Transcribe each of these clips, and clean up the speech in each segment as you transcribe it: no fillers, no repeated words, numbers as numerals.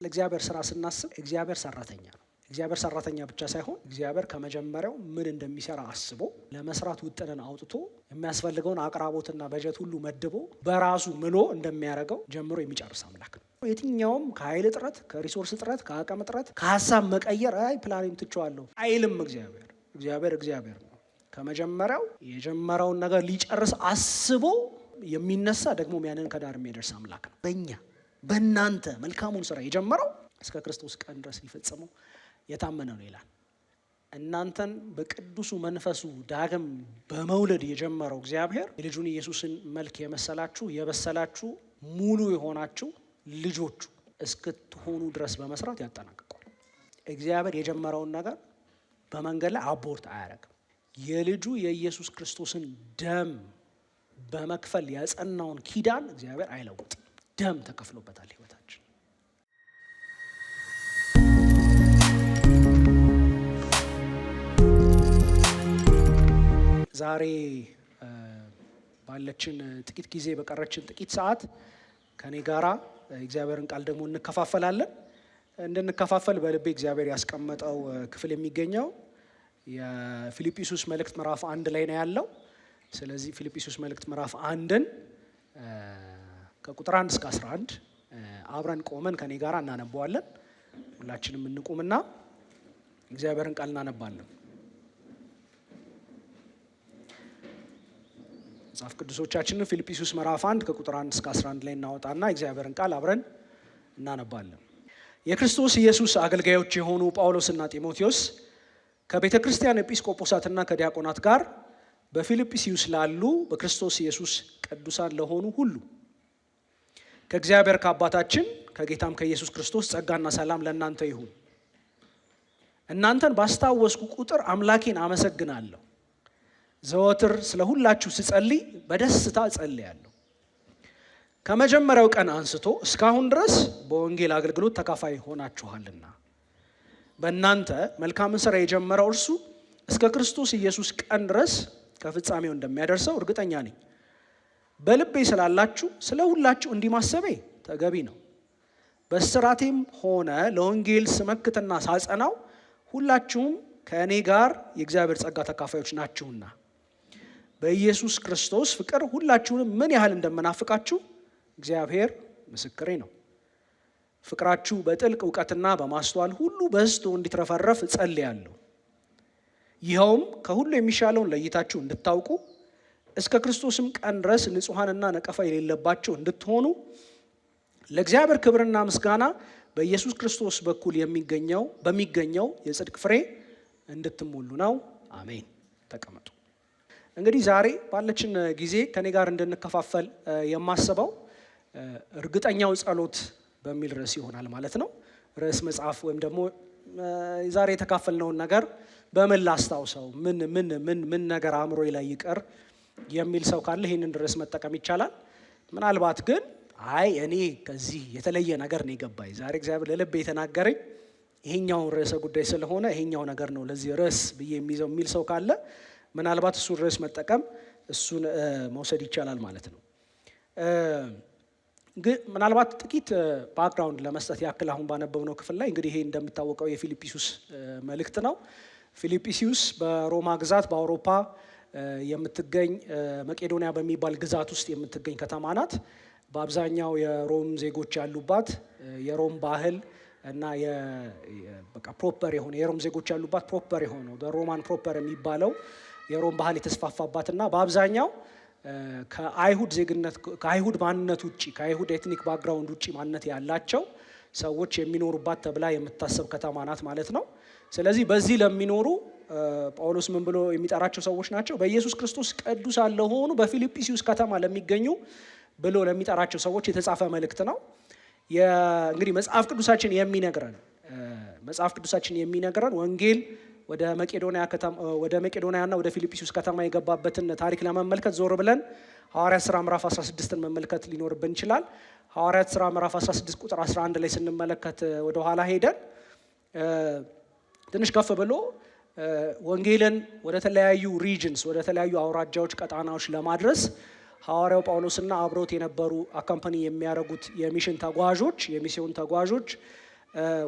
ለእግዚአብሔር ስራ ስናስብ እግዚአብሔር ሰራተኛ ነው። እግዚአብሔር ሰራተኛ ብቻ ሳይሆን እግዚአብሔር ከመጀመሪያው ምን እንደሚሰራ አስቦ ለመስራት ውጥንን አውጥቶ የሚያስፈልገውን አቅራቦትና በጀት ሁሉ መድቦ በራሱ ምሎ እንደሚያደርገው ጀምሮ የሚጨርስ አምላክ ነው። የትኛውም ከኃይል እጥረት፣ ከሪሶርስ እጥረት፣ ከአቅም እጥረት፣ ከሀሳብ መቀየር ፕላኔም ትቼዋለሁ አይልም። እግዚአብሔር ነው። ከመጀመሪያው የጀመረውን ነገር ሊጨርስ አስቦ የሚነሳ ደግሞ ያንን ከዳር የሚያደርስ አምላክ ነው። በእናንተ መልካሙን ስራ የጀመረው እስከ ክርስቶስ ቀን ድረስ ሊፈጽመው የታመነ ነው ይላል። እናንተን በቅዱሱ መንፈሱ ዳግም በመውለድ የጀመረው እግዚአብሔር የልጁን ኢየሱስን መልክ የመሰላችሁ የበሰላችሁ ሙሉ የሆናችሁ ልጆቹ እስክትሆኑ ድረስ በመስራት ያጠናቅቃል። እግዚአብሔር የጀመረውን ነገር በመንገድ ላይ አቦርት አያደርግም። የልጁ የኢየሱስ ክርስቶስን ደም በመክፈል ያጸናውን ኪዳን እግዚአብሔር አይለውጥም። ደም ተከፍሎበታል ህይወታችን። ዛሬ ባለችን ጥቂት ጊዜ በቀረችን ጥቂት ሰዓት ከኔ ጋራ እግዚአብሔርን ቃል ደግሞ እንከፋፈላለን። እንድንከፋፈል በልቤ እግዚአብሔር ያስቀመጠው ክፍል የሚገኘው የፊልጵስዩስ መልእክት ምዕራፍ 1 ላይ ነው ያለው። ስለዚህ ፊልጵስዩስ መልእክት ምዕራፍ 1ን ከቁጥር 1 እስከ 11 አብረን ቆመን ከኔ ጋራ እናነባዋለን። ሁላችንም እንቁምና እግዚአብሔርን ቃል እናነባለን። መጽሐፍ ቅዱሶቻችንን ፊልጵስዩስ ምዕራፍ 1 ከቁጥር 1 እስከ 11 ላይ እናወጣና እግዚአብሔርን ቃል አብረን እናነባለን። የክርስቶስ ኢየሱስ አገልጋዮች የሆኑ ጳውሎስና ጢሞቴዎስ ከቤተ ክርስቲያን ኤጲስቆጶሳትና ከዲያቆናት ጋር በፊልጵስዩስ ላሉ በክርስቶስ ኢየሱስ ቅዱሳን ለሆኑ ሁሉ ከእግዚአብሔር ከአባታችን ከጌታም ከኢየሱስ ክርስቶስ ጸጋና ሰላም ለእናንተ ይሁን። እናንተን ባስታወስኩ ቁጥር አምላኬን አመሰግናለሁ። ዘወትር ስለ ሁላችሁ ስጸልይ በደስታ እጸልያለሁ። ከመጀመሪያው ቀን አንስቶ እስካሁን ድረስ በወንጌል አገልግሎት ተካፋይ ሆናችኋልና በእናንተ መልካምን ስራ የጀመረው እርሱ እስከ ክርስቶስ ኢየሱስ ቀን ድረስ ከፍጻሜው እንደሚያደርሰው እርግጠኛ ነኝ። በልቤ ስላላችሁ ስለ ሁላችሁ እንዲማሰቤ ተገቢ ነው። በስራቴም ሆነ ለወንጌል ስመክትና ሳጸናው ሁላችሁም ከእኔ ጋር የእግዚአብሔር ጸጋ ተካፋዮች ናችሁና በኢየሱስ ክርስቶስ ፍቅር ሁላችሁንም ምን ያህል እንደምናፍቃችሁ እግዚአብሔር ምስክሬ ነው። ፍቅራችሁ በጥልቅ እውቀትና በማስተዋል ሁሉ በዝቶ እንዲትረፈረፍ እጸልያለሁ። ይኸውም ከሁሉ የሚሻለውን ለይታችሁ እንድታውቁ እስከ ክርስቶስም ቀን ድረስ ንጹሐንና ነቀፋ የሌለባቸው እንድትሆኑ ለእግዚአብሔር ክብርና ምስጋና በኢየሱስ ክርስቶስ በኩል በሚገኘው የጽድቅ ፍሬ እንድትሞሉ ነው። አሜን። ተቀመጡ። እንግዲህ ዛሬ ባለችን ጊዜ ከኔ ጋር እንድንከፋፈል የማስበው እርግጠኛው ጸሎት በሚል ርዕስ ይሆናል ማለት ነው። ርዕስ መጽሐፍ ወይም ደግሞ ዛሬ የተካፈልነውን ነገር በምን ላስታውሰው፣ ምን ነገር አእምሮዬ ላይ ይቀር የሚል ሰው ካለ ይህንን ርዕስ መጠቀም ይቻላል። ምናልባት ግን እኔ ከዚህ የተለየ ነገር ነው የገባኝ ዛሬ እግዚአብሔር ለልቤ የተናገረኝ ይሄኛው ርዕሰ ጉዳይ ስለሆነ ይሄኛው ነገር ነው ለዚህ ርዕስ ብዬ የሚል ሰው ካለ ምናልባት እሱን ርዕስ መጠቀም እሱን መውሰድ ይቻላል ማለት ነው። ግን ምናልባት ጥቂት ባክግራውንድ ለመስጠት ያክል አሁን ባነበብነው ክፍል ላይ እንግዲህ ይሄ እንደሚታወቀው የፊልጵስዩስ መልእክት ነው። ፊልጵስዩስ በሮማ ግዛት በአውሮፓ የምትገኝ መቄዶንያ በሚባል ግዛት ውስጥ የምትገኝ ከተማ ናት። በአብዛኛው የሮም ዜጎች ያሉባት የሮም ባህል እና በቃ ፕሮፐር የሆነ የሮም ዜጎች ያሉባት ፕሮፐር የሆነው ሮማን ፕሮፐር የሚባለው የሮም ባህል የተስፋፋባትና በአብዛኛው ከአይሁድ ዜግነት ከአይሁድ ማንነት ውጪ ከአይሁድ ኤትኒክ ባክግራውንድ ውጪ ማንነት ያላቸው ሰዎች የሚኖሩባት ተብላ የምታሰብ ከተማ ናት ማለት ነው። ስለዚህ በዚህ ለሚኖሩ ጳውሎስ ምን ብሎ የሚጠራቸው ሰዎች ናቸው? በኢየሱስ ክርስቶስ ቅዱሳን ለሆኑ በፊልጵስዩስ ከተማ ለሚገኙ ብሎ ለሚጠራቸው ሰዎች የተጻፈ መልእክት ነው። እንግዲህ መጽሐፍ ቅዱሳችን የሚነግረን ወንጌል ወደ መቄዶንያና ወደ ፊልጵስዩስ ከተማ የገባበትን ታሪክ ለመመልከት ዞር ብለን ሐዋርያት ሥራ ምዕራፍ 16ን መመልከት ሊኖርብን ይችላል። ሐዋርያት ሥራ ምዕራፍ 16 ቁጥር 11 ላይ ስንመለከት ወደ ኋላ ሄደን ትንሽ ከፍ ብሎ ወንጌልን ወደ ተለያዩ ሪጅንስ ወደ ተለያዩ አውራጃዎች ቀጣናዎች ለማድረስ ሐዋርያው ጳውሎስና አብሮት የነበሩ አካምፓኒ የሚያደርጉት የሚሽን ተጓዦች የሚስዮን ተጓዦች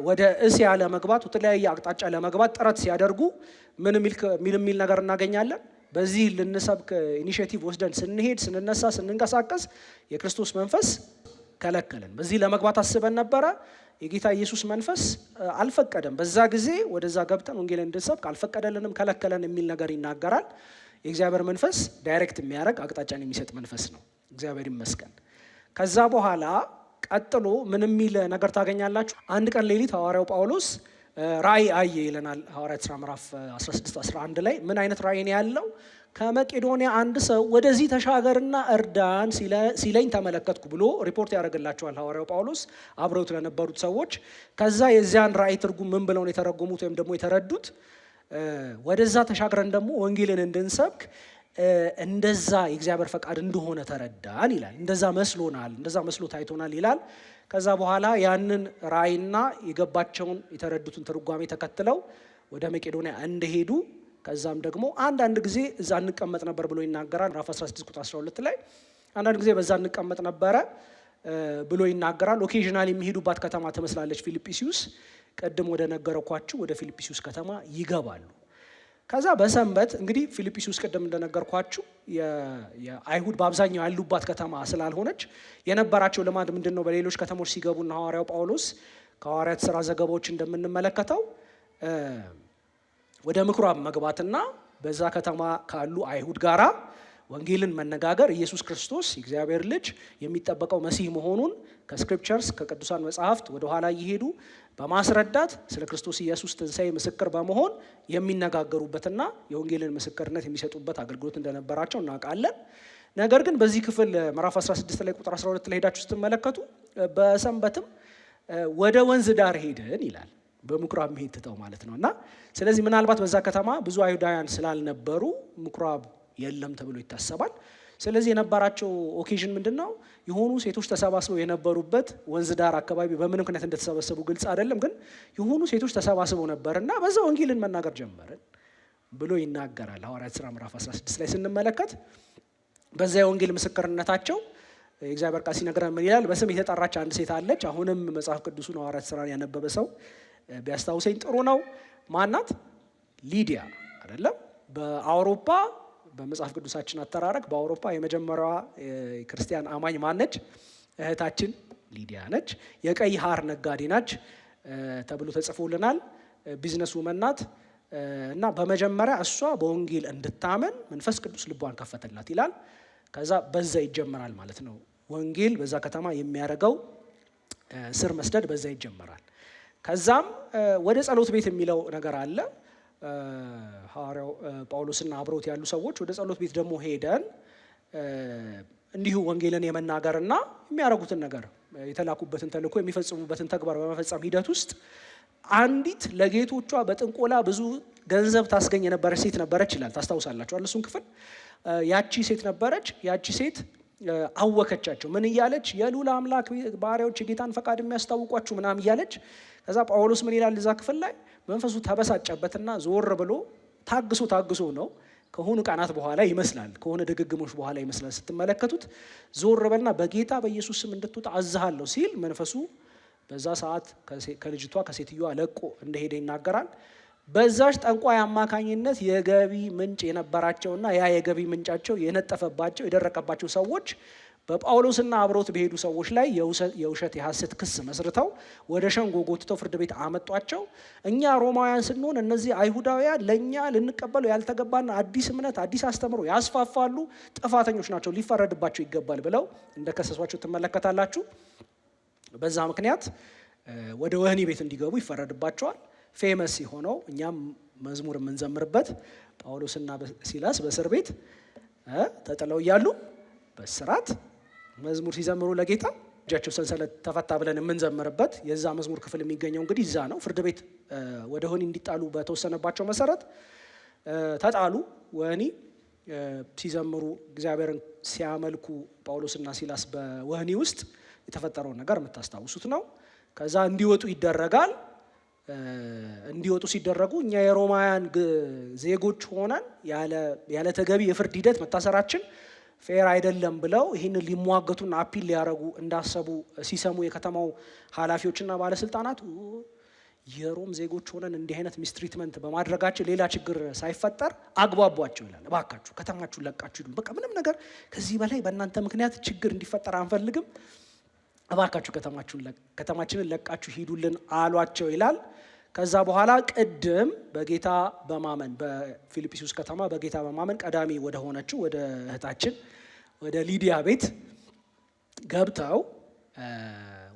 ወደ እስያ ለመግባት የተለያየ አቅጣጫ ለመግባት ጥረት ሲያደርጉ ምን የሚል ነገር እናገኛለን? በዚህ ልንሰብክ ኢኒሼቲቭ ወስደን ስንሄድ ስንነሳ ስንንቀሳቀስ የክርስቶስ መንፈስ ከለከለን። በዚህ ለመግባት አስበን ነበረ፣ የጌታ ኢየሱስ መንፈስ አልፈቀደም። በዛ ጊዜ ወደዛ ገብተን ወንጌልን እንድንሰብክ አልፈቀደልንም፣ ከለከለን የሚል ነገር ይናገራል። የእግዚአብሔር መንፈስ ዳይሬክት የሚያደርግ አቅጣጫን የሚሰጥ መንፈስ ነው። እግዚአብሔር ይመስገን። ከዛ በኋላ ቀጥሎ ምን የሚል ነገር ታገኛላችሁ? አንድ ቀን ሌሊት ሐዋርያው ጳውሎስ ራእይ አየ ይለናል። ሐዋርያት ሥራ ምዕራፍ 16-11 ላይ ምን አይነት ራእይ ነው ያለው? ከመቄዶንያ አንድ ሰው ወደዚህ ተሻገርና እርዳን ሲለኝ ተመለከትኩ ብሎ ሪፖርት ያደርግላቸዋል ሐዋርያው ጳውሎስ አብረውት ለነበሩት ሰዎች። ከዛ የዚያን ራእይ ትርጉም ምን ብለው ነው የተረጎሙት ወይም ደግሞ የተረዱት? ወደዛ ተሻግረን ደግሞ ወንጌልን እንድንሰብክ እንደዛ የእግዚአብሔር ፈቃድ እንደሆነ ተረዳን ይላል። እንደዛ መስሎናል፣ እንደዛ መስሎ ታይቶናል ይላል። ከዛ በኋላ ያንን ራእይና የገባቸውን የተረዱትን ትርጓሜ ተከትለው ወደ መቄዶንያ እንደሄዱ ከዛም ደግሞ አንዳንድ ጊዜ እዛ እንቀመጥ ነበር ብሎ ይናገራል። ምዕራፍ 16 ቁጥር 12 ላይ አንዳንድ ጊዜ በዛ እንቀመጥ ነበረ ብሎ ይናገራል። ኦኬዥናል የሚሄዱባት ከተማ ትመስላለች ፊልጵስዩስ። ቅድም ወደ ነገርኳችሁ ወደ ፊልጵስዩስ ከተማ ይገባሉ። ከዛ በሰንበት እንግዲህ ፊልጵስዩስ ቅድም እንደነገርኳችሁ የአይሁድ በአብዛኛው ያሉባት ከተማ ስላልሆነች የነበራቸው ልማድ ምንድን ነው? በሌሎች ከተሞች ሲገቡና ሐዋርያው ጳውሎስ ከሐዋርያት ሥራ ዘገባዎች እንደምንመለከተው ወደ ምኩራብ መግባትና በዛ ከተማ ካሉ አይሁድ ጋራ ወንጌልን መነጋገር፣ ኢየሱስ ክርስቶስ የእግዚአብሔር ልጅ የሚጠበቀው መሲህ መሆኑን ከስክሪፕቸርስ ከቅዱሳን መጽሐፍት ወደ ኋላ እየሄዱ በማስረዳት ስለ ክርስቶስ ኢየሱስ ትንሣኤ ምስክር በመሆን የሚነጋገሩበትና የወንጌልን ምስክርነት የሚሰጡበት አገልግሎት እንደነበራቸው እናውቃለን። ነገር ግን በዚህ ክፍል ምዕራፍ 16 ላይ ቁጥር 12 ላይ ሄዳችሁ ስትመለከቱ በሰንበትም ወደ ወንዝ ዳር ሄድን ይላል። በምኩራብ መሄድ ትተው ማለት ነው። እና ስለዚህ ምናልባት በዛ ከተማ ብዙ አይሁዳውያን ስላልነበሩ ምኩራብ የለም ተብሎ ይታሰባል። ስለዚህ የነበራቸው ኦኬዥን ምንድን ነው? የሆኑ ሴቶች ተሰባስበው የነበሩበት ወንዝ ዳር አካባቢ በምን ምክንያት እንደተሰበሰቡ ግልጽ አይደለም፣ ግን የሆኑ ሴቶች ተሰባስበው ነበር እና በዛ ወንጌልን መናገር ጀመርን ብሎ ይናገራል። ሐዋርያት ሥራ ምዕራፍ 16 ላይ ስንመለከት በዛ የወንጌል ምስክርነታቸው የእግዚአብሔር ቃል ሲነግረን ምን ይላል? በስም የተጠራች አንድ ሴት አለች። አሁንም መጽሐፍ ቅዱሱን ሐዋርያት ሥራን ያነበበ ሰው ቢያስታውሰኝ ጥሩ ነው። ማናት? ሊዲያ አይደለም? በአውሮፓ በመጽሐፍ ቅዱሳችን አተራረክ በአውሮፓ የመጀመሪያዋ ክርስቲያን አማኝ ማነች? እህታችን ሊዲያ ነች። የቀይ ሐር ነጋዴ ናች ተብሎ ተጽፎልናል። ቢዝነስ ውመን ናት እና በመጀመሪያ እሷ በወንጌል እንድታመን መንፈስ ቅዱስ ልቧን ከፈተላት ይላል። ከዛ በዛ ይጀመራል ማለት ነው። ወንጌል በዛ ከተማ የሚያደርገው ስር መስደድ በዛ ይጀመራል። ከዛም ወደ ጸሎት ቤት የሚለው ነገር አለ። ሐዋርያው ጳውሎስና አብረውት ያሉ ሰዎች ወደ ጸሎት ቤት ደግሞ ሄደን እንዲሁ ወንጌልን የመናገርና የሚያደርጉትን ነገር የተላኩበትን ተልእኮ የሚፈጽሙበትን ተግባር በመፈጸም ሂደት ውስጥ አንዲት ለጌቶቿ በጥንቆላ ብዙ ገንዘብ ታስገኝ የነበረች ሴት ነበረች ይላል። ታስታውሳላችኋል እሱን ክፍል። ያቺ ሴት ነበረች። ያቺ ሴት አወከቻቸው። ምን እያለች? የልዑል አምላክ ባሪያዎች የጌታን ፈቃድ የሚያስታውቋችሁ ምናምን እያለች። ከዛ ጳውሎስ ምን ይላል እዛ ክፍል ላይ? መንፈሱ ተበሳጨበትና ዞር ብሎ ታግሶ ነው ከሆኑ ቀናት በኋላ ይመስላል፣ ከሆነ ድግግሞች በኋላ ይመስላል ስትመለከቱት፣ ዞር በልና በጌታ በኢየሱስ ስም እንድትወጣ አዝሃለሁ ሲል መንፈሱ በዛ ሰዓት ከልጅቷ ከሴትዮዋ ለቆ እንደሄደ ይናገራል። በዛች ጠንቋይ አማካኝነት የገቢ ምንጭ የነበራቸውና ያ የገቢ ምንጫቸው የነጠፈባቸው የደረቀባቸው ሰዎች በጳውሎስና አብሮት በሄዱ ሰዎች ላይ የውሸት የሐሰት ክስ መስርተው ወደ ሸንጎ ጎትተው ፍርድ ቤት አመጧቸው። እኛ ሮማውያን ስንሆን እነዚህ አይሁዳውያን ለእኛ ልንቀበለው ያልተገባና አዲስ እምነት አዲስ አስተምሮ ያስፋፋሉ፣ ጥፋተኞች ናቸው፣ ሊፈረድባቸው ይገባል ብለው እንደከሰሷቸው ትመለከታላችሁ። በዛ ምክንያት ወደ ወህኒ ቤት እንዲገቡ ይፈረድባቸዋል። ፌመስ የሆነው እኛም መዝሙር የምንዘምርበት ጳውሎስና ሲላስ በእስር ቤት ተጥለው እያሉ በስራት መዝሙር ሲዘምሩ ለጌታ እጃቸው ሰንሰለት ተፈታ ብለን የምንዘምርበት የዛ መዝሙር ክፍል የሚገኘው እንግዲህ እዛ ነው። ፍርድ ቤት ወደ ወህኒ እንዲጣሉ በተወሰነባቸው መሰረት ተጣሉ። ወህኒ ሲዘምሩ እግዚአብሔርን ሲያመልኩ ጳውሎስና ሲላስ በወህኒ ውስጥ የተፈጠረውን ነገር የምታስታውሱት ነው። ከዛ እንዲወጡ ይደረጋል። እንዲወጡ ሲደረጉ እኛ የሮማውያን ዜጎች ሆነን ያለ ተገቢ የፍርድ ሂደት መታሰራችን ፌር አይደለም ብለው ይህንን ሊሟገቱና አፒል ሊያደርጉ እንዳሰቡ ሲሰሙ የከተማው ኃላፊዎችና ባለስልጣናት የሮም ዜጎች ሆነን እንዲህ አይነት ሚስትሪትመንት በማድረጋቸው ሌላ ችግር ሳይፈጠር አግባቧቸው ይላል። እባካችሁ ከተማችሁን ለቃችሁ ሂዱ፣ በቃ ምንም ነገር ከዚህ በላይ በእናንተ ምክንያት ችግር እንዲፈጠር አንፈልግም፣ እባካችሁ ከተማችንን ለቃችሁ ሂዱልን አሏቸው ይላል። ከዛ በኋላ ቅድም በጌታ በማመን በፊልጵስዩስ ከተማ በጌታ በማመን ቀዳሚ ወደ ሆነችው ወደ እህታችን ወደ ሊዲያ ቤት ገብተው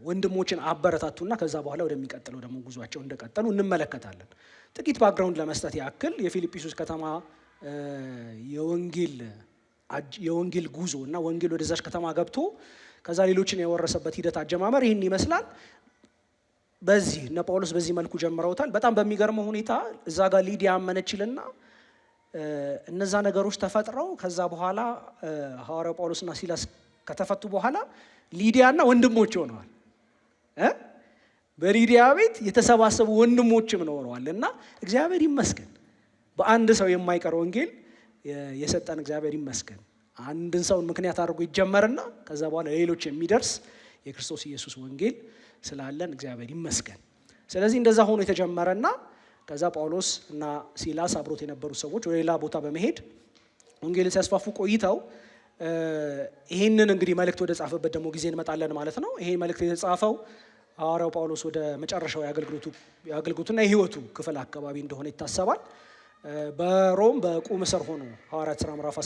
ወንድሞችን አበረታቱና ከዛ በኋላ ወደሚቀጥለው ደግሞ ጉዟቸው እንደቀጠሉ እንመለከታለን። ጥቂት ባክግራውንድ ለመስጠት ያክል የፊልጵስዩስ ከተማ የወንጌል ጉዞ እና ወንጌል ወደዛች ከተማ ገብቶ ከዛ ሌሎችን የወረሰበት ሂደት አጀማመር ይህን ይመስላል። በዚህ እነ ጳውሎስ በዚህ መልኩ ጀምረውታል። በጣም በሚገርመው ሁኔታ እዛ ጋር ሊዲያ አመነችልና እነዛ ነገሮች ተፈጥረው ከዛ በኋላ ሐዋርያው ጳውሎስና ሲላስ ከተፈቱ በኋላ ሊዲያና ወንድሞች ሆነዋል። በሊዲያ ቤት የተሰባሰቡ ወንድሞችም ኖረዋል እና እግዚአብሔር ይመስገን በአንድ ሰው የማይቀር ወንጌል የሰጠን እግዚአብሔር ይመስገን። አንድን ሰውን ምክንያት አድርጎ ይጀመርና ከዛ በኋላ ሌሎች የሚደርስ የክርስቶስ ኢየሱስ ወንጌል ስላለን እግዚአብሔር ይመስገን። ስለዚህ እንደዛ ሆኖ የተጀመረና ከዛ ጳውሎስ እና ሲላስ አብሮት የነበሩ ሰዎች ወደ ሌላ ቦታ በመሄድ ወንጌልን ሲያስፋፉ ቆይተው ይህንን እንግዲህ መልእክት ወደ ጻፈበት ደግሞ ጊዜ እንመጣለን ማለት ነው። ይሄ መልእክት የተጻፈው ሐዋርያው ጳውሎስ ወደ መጨረሻው የአገልግሎቱና የሕይወቱ ክፍል አካባቢ እንደሆነ ይታሰባል። በሮም በቁም እስር ሆኖ ሐዋርያት ሥራ ምዕራፍ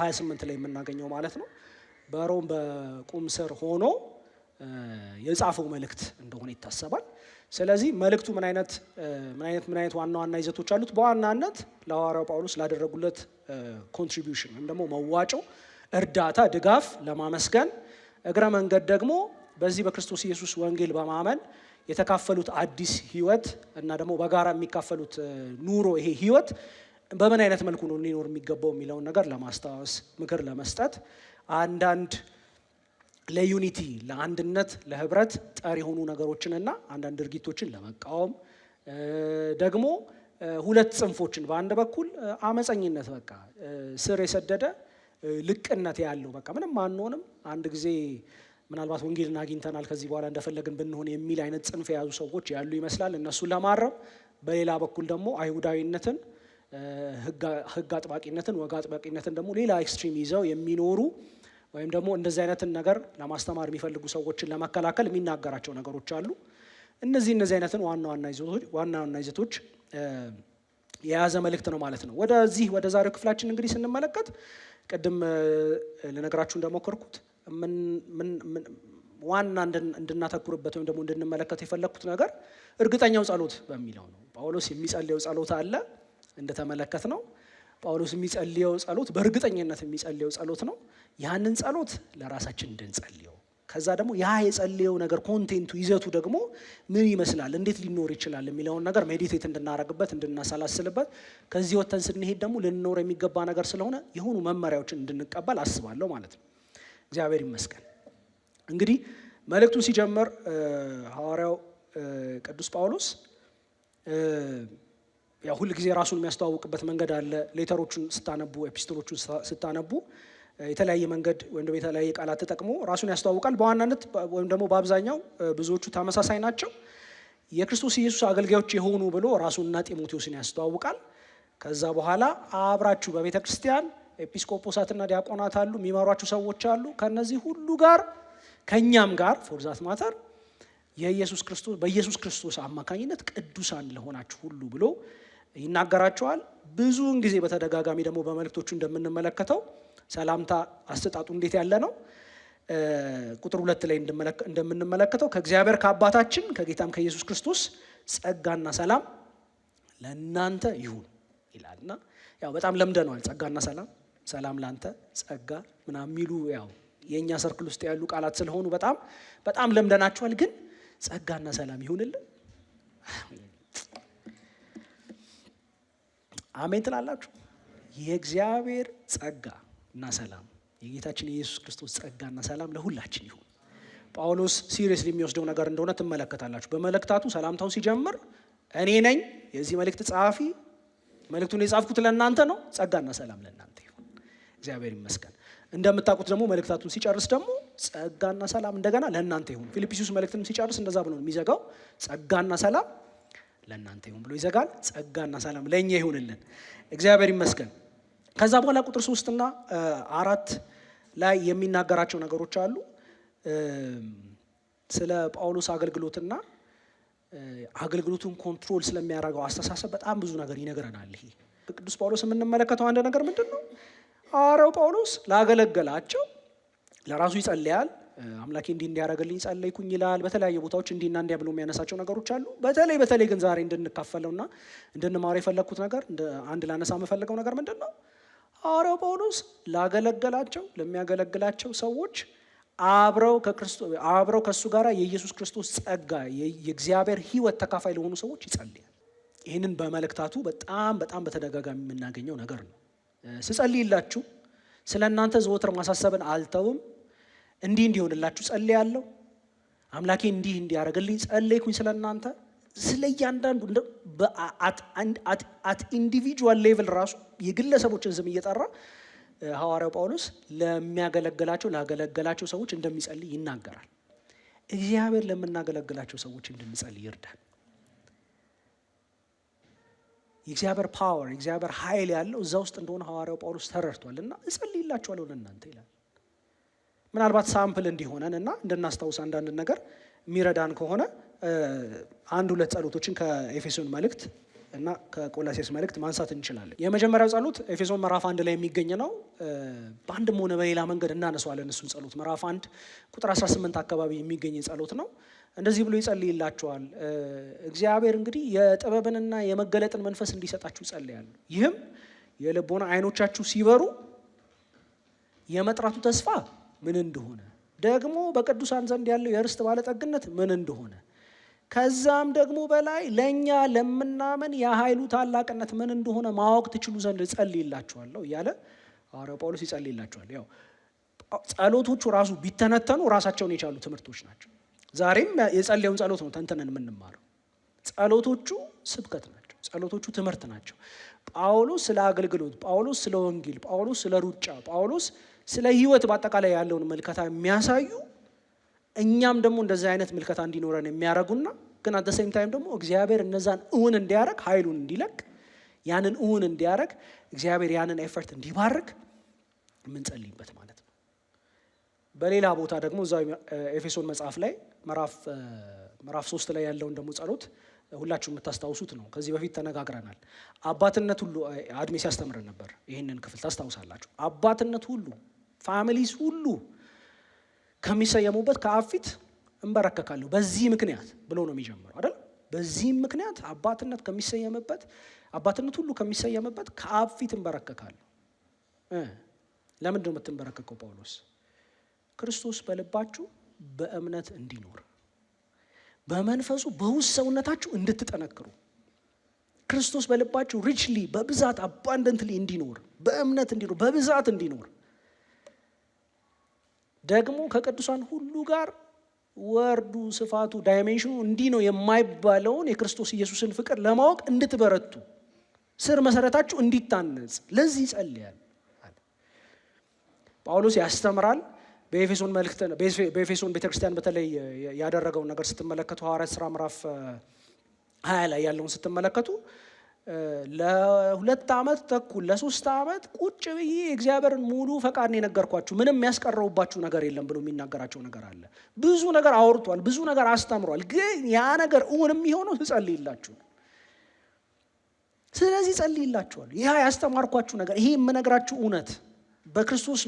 28 ላይ የምናገኘው ማለት ነው። በሮም በቁም እስር ሆኖ የጻፈው መልእክት እንደሆነ ይታሰባል። ስለዚህ መልእክቱ ምን አይነት ዋና ዋና ይዘቶች አሉት? በዋናነት ለሐዋርያው ጳውሎስ ላደረጉለት ኮንትሪቢዩሽን ወይም ደግሞ መዋጮ፣ እርዳታ፣ ድጋፍ ለማመስገን እግረ መንገድ ደግሞ በዚህ በክርስቶስ ኢየሱስ ወንጌል በማመን የተካፈሉት አዲስ ህይወት እና ደግሞ በጋራ የሚካፈሉት ኑሮ ይሄ ህይወት በምን አይነት መልኩ ነው ሊኖር የሚገባው የሚለውን ነገር ለማስታወስ ምክር ለመስጠት አንዳንድ ለዩኒቲ ለአንድነት ለህብረት ጠር የሆኑ ነገሮችንና አንዳንድ ድርጊቶችን ለመቃወም ደግሞ ሁለት ጽንፎችን በአንድ በኩል አመፀኝነት በቃ ስር የሰደደ ልቅነት ያለው በቃ ምንም አንሆንም አንድ ጊዜ ምናልባት ወንጌልን አግኝተናል ከዚህ በኋላ እንደፈለግን ብንሆን የሚል አይነት ጽንፍ የያዙ ሰዎች ያሉ ይመስላል። እነሱን ለማረም በሌላ በኩል ደግሞ አይሁዳዊነትን ህግ አጥባቂነትን ወግ አጥባቂነትን ደግሞ ሌላ ኤክስትሪም ይዘው የሚኖሩ ወይም ደግሞ እንደዚህ አይነትን ነገር ለማስተማር የሚፈልጉ ሰዎችን ለመከላከል የሚናገራቸው ነገሮች አሉ። እነዚህ አይነትን ዋና ዋና ይዘቶች የያዘ መልእክት ነው ማለት ነው። ወደ ዛሬው ክፍላችን እንግዲህ ስንመለከት ቅድም ለነገራችሁ እንደሞከርኩት ዋና እንድናተኩርበት ወይም ደግሞ እንድንመለከት የፈለግኩት ነገር እርግጠኛው ጸሎት በሚለው ነው። ጳውሎስ የሚጸልየው ጸሎት አለ እንደተመለከት ነው። ጳውሎስ የሚጸልየው ጸሎት በእርግጠኝነት የሚጸልየው ጸሎት ነው። ያንን ጸሎት ለራሳችን እንድንጸልየው ከዛ ደግሞ ያ የጸልየው ነገር ኮንቴንቱ ይዘቱ ደግሞ ምን ይመስላል እንዴት ሊኖር ይችላል የሚለውን ነገር ሜዲቴት እንድናረግበት እንድናሰላስልበት ከዚህ ወተን ስንሄድ ደግሞ ልንኖር የሚገባ ነገር ስለሆነ የሆኑ መመሪያዎችን እንድንቀበል አስባለሁ ማለት ነው። እግዚአብሔር ይመስገን። እንግዲህ መልእክቱ ሲጀምር ሐዋርያው ቅዱስ ጳውሎስ ያው ሁል ጊዜ ራሱን የሚያስተዋውቅበት መንገድ አለ። ሌተሮቹን ስታነቡ ኤፒስቶሎቹን ስታነቡ የተለያየ መንገድ ወይም ደግሞ የተለያየ ቃላት ተጠቅሞ ራሱን ያስተዋውቃል። በዋናነት ወይም ደግሞ በአብዛኛው ብዙዎቹ ተመሳሳይ ናቸው። የክርስቶስ ኢየሱስ አገልጋዮች የሆኑ ብሎ ራሱንና ጢሞቴዎስን ያስተዋውቃል። ከዛ በኋላ አብራችሁ በቤተ ክርስቲያን ኤጲስቆጶሳትና ዲያቆናት አሉ፣ የሚመሯችሁ ሰዎች አሉ። ከነዚህ ሁሉ ጋር ከኛም ጋር ፎርዛት ማተር በኢየሱስ ክርስቶስ አማካኝነት ቅዱሳን ለሆናችሁ ሁሉ ብሎ ይናገራቸዋል። ብዙውን ጊዜ በተደጋጋሚ ደግሞ በመልእክቶቹ እንደምንመለከተው ሰላምታ አሰጣጡ እንዴት ያለ ነው? ቁጥር 2 ላይ እንደምንመለከተው ከእግዚአብሔር ከአባታችን ከጌታም ከኢየሱስ ክርስቶስ ጸጋና ሰላም ለእናንተ ይሁን ይላልና ያው በጣም ለምደነዋል። ጸጋና ሰላም ላንተ ጸጋ ምናምን የሚሉ ያው የኛ ሰርክል ውስጥ ያሉ ቃላት ስለሆኑ በጣም ለምደናቸዋል። ግን ጸጋና ሰላም ይሁንልን። አሜን ትላላችሁ? የእግዚአብሔር ጸጋ እና ሰላም የጌታችን የኢየሱስ ክርስቶስ ጸጋና ሰላም ለሁላችን ይሁን። ጳውሎስ ሲሪየስሊ የሚወስደው ነገር እንደሆነ ትመለከታላችሁ። በመልእክታቱ ሰላምታው ሲጀምር እኔ ነኝ የዚህ መልእክት ጸሐፊ፣ መልእክቱን የጻፍኩት ለእናንተ ነው፣ ጸጋና ሰላም ለእናንተ ይሁን። እግዚአብሔር ይመስገን። እንደምታውቁት ደግሞ መልእክታቱን ሲጨርስ ደግሞ ጸጋና ሰላም እንደገና ለእናንተ ይሁን። ፊልጵስዩስ መልእክትም ሲጨርስ እንደዛ ብሎ የሚዘጋው ጸጋና ሰላም ለእናንተ ይሁን ብሎ ይዘጋል። ጸጋና ሰላም ለእኛ ይሁንልን፣ እግዚአብሔር ይመስገን። ከዛ በኋላ ቁጥር 3 እና 4 ላይ የሚናገራቸው ነገሮች አሉ። ስለ ጳውሎስ አገልግሎትና አገልግሎቱን ኮንትሮል ስለሚያደርገው አስተሳሰብ በጣም ብዙ ነገር ይነግረናል። ይሄ ቅዱስ ጳውሎስ የምንመለከተው አንድ ነገር ምንድን ነው? ሐዋርያው ጳውሎስ ላገለገላቸው ለራሱ ይጸልያል። አምላኬ እንዲህ እንዲያደርግልኝ ጸለይኩኝ ይላል። በተለያየ ቦታዎች እንዲህና እንዲያ ብሎ የሚያነሳቸው ነገሮች አሉ። በተለይ ግን ዛሬ እንድንካፈለውና እንድንማረው የፈለግኩት ነገር አንድ ላነሳ የምፈልገው ነገር ምንድን ነው? ሐዋርያው ጳውሎስ ለሚያገለግላቸው ሰዎች አብረው ከእሱ ጋር የኢየሱስ ክርስቶስ ጸጋ የእግዚአብሔር ሕይወት ተካፋይ ለሆኑ ሰዎች ይጸልያል። ይህንን በመልእክታቱ በጣም በተደጋጋሚ የምናገኘው ነገር ነው። ስጸልይላችሁ ስለ እናንተ ዘወትር ማሳሰብን አልተውም፣ እንዲህ እንዲሆንላችሁ ጸልያለሁ፣ አምላኬ እንዲህ እንዲያደርግልኝ ጸለይኩኝ ስለ እናንተ። ስለ እያንዳንዱ አት ኢንዲቪጁዋል ሌቭል ራሱ የግለሰቦችን ስም እየጠራ ሐዋርያው ጳውሎስ ላገለገላቸው ሰዎች እንደሚጸልይ ይናገራል። እግዚአብሔር ለምናገለግላቸው ሰዎች እንድንጸልይ ይርዳል። የእግዚአብሔር ፓወር የእግዚአብሔር ኃይል ያለው እዛ ውስጥ እንደሆነ ሐዋርያው ጳውሎስ ተረድቷል እና እጸልይላችኋለሁ ለእናንተ ይላል። ምናልባት ሳምፕል እንዲሆነን እና እንድናስታውስ አንዳንድ ነገር የሚረዳን ከሆነ አንድ ሁለት ጸሎቶችን ከኤፌሶን መልእክት እና ከቆላሴስ መልእክት ማንሳት እንችላለን። የመጀመሪያው ጸሎት ኤፌሶን ምዕራፍ 1 ላይ የሚገኝ ነው። በአንድም ሆነ በሌላ መንገድ እናነሳዋለን እሱን ጸሎት። ምዕራፍ 1 ቁጥር 18 አካባቢ የሚገኝ ጸሎት ነው። እንደዚህ ብሎ ይጸልይላችኋል። እግዚአብሔር እንግዲህ የጥበብንና የመገለጥን መንፈስ እንዲሰጣችሁ ጸልያለሁ። ይህም የልቦና አይኖቻችሁ ሲበሩ የመጥራቱ ተስፋ ምን እንደሆነ፣ ደግሞ በቅዱሳን ዘንድ ያለው የርስት ባለጠግነት ምን እንደሆነ፣ ከዛም ደግሞ በላይ ለእኛ ለምናምን የኃይሉ ታላቅነት ምን እንደሆነ ማወቅ ትችሉ ዘንድ እጸልይላችኋለሁ እያለ ሐዋርያው ጳውሎስ ይጸልይላችኋል። ያው ጸሎቶቹ ራሱ ቢተነተኑ ራሳቸውን የቻሉ ትምህርቶች ናቸው። ዛሬም የጸለየውን ጸሎት ነው ተንተነን የምንማረው። ጸሎቶቹ ስብከት ናቸው። ጸሎቶቹ ትምህርት ናቸው። ጳውሎስ ስለ አገልግሎት፣ ጳውሎስ ስለ ወንጌል፣ ጳውሎስ ስለ ሩጫ፣ ጳውሎስ ስለ ሕይወት በአጠቃላይ ያለውን ምልከታ የሚያሳዩ እኛም ደግሞ እንደዚህ አይነት ምልከታ እንዲኖረን የሚያደርጉና ግን አት ዘ ሴም ታይም ደግሞ እግዚአብሔር እነዛን እውን እንዲያደርግ ኃይሉን እንዲለቅ ያንን እውን እንዲያደርግ እግዚአብሔር ያንን ኤፈርት እንዲባርክ የምንጸልይበት ማለት ነው። በሌላ ቦታ ደግሞ እዛው ኤፌሶን መጽሐፍ ላይ ምዕራፍ 3 ላይ ያለውን ደግሞ ጸሎት ሁላችሁ የምታስታውሱት ነው። ከዚህ በፊት ተነጋግረናል። አባትነት ሁሉ አድሜ ሲያስተምረን ነበር። ይህንን ክፍል ታስታውሳላችሁ። አባትነት ሁሉ ፋሚሊስ ሁሉ ከሚሰየሙበት ከአብ ፊት እንበረከካለሁ በዚህ ምክንያት ብሎ ነው የሚጀምረው አይደል? በዚህም ምክንያት አባትነት ሁሉ ከሚሰየምበት ከአብ ፊት እንበረከካለሁ። ለምንድን ነው የምትንበረከከው ጳውሎስ? ክርስቶስ በልባችሁ በእምነት እንዲኖር በመንፈሱ በውስጥ ሰውነታችሁ እንድትጠነክሩ ክርስቶስ በልባችሁ ሪችሊ በብዛት አባንደንትሊ እንዲኖር በእምነት እንዲኖር በብዛት እንዲኖር ደግሞ ከቅዱሳን ሁሉ ጋር ወርዱ ስፋቱ ዳይሜንሽኑ እንዲህ ነው የማይባለውን የክርስቶስ ኢየሱስን ፍቅር ለማወቅ እንድትበረቱ ስር መሰረታችሁ እንዲታነጽ ለዚህ ይጸልያል። ጳውሎስ ያስተምራል። በኤፌሶን ቤተክርስቲያን በተለይ ያደረገውን ነገር ስትመለከቱ ሐዋርያት ሥራ ምዕራፍ 20 ላይ ያለውን ስትመለከቱ ለ2 ዓመት ተኩል ለ3 ዓመት ቁጭ ብዬ እግዚአብሔርን ሙሉ ፈቃድ ነው የነገርኳችሁ፣ ምንም ያስቀረውባችሁ ነገር የለም ብሎ የሚናገራቸው ነገር አለ። ብዙ ነገር አውርቷል፣ ብዙ ነገር አስተምሯል። ግን ያ ነገር እውን የሚሆነው ስጸልይላችሁ ነው። ስለዚህ ጸልይላችኋል። ይህ ያስተማርኳችሁ ነገር፣ ይሄ የምነግራችሁ እውነት በክርስቶስ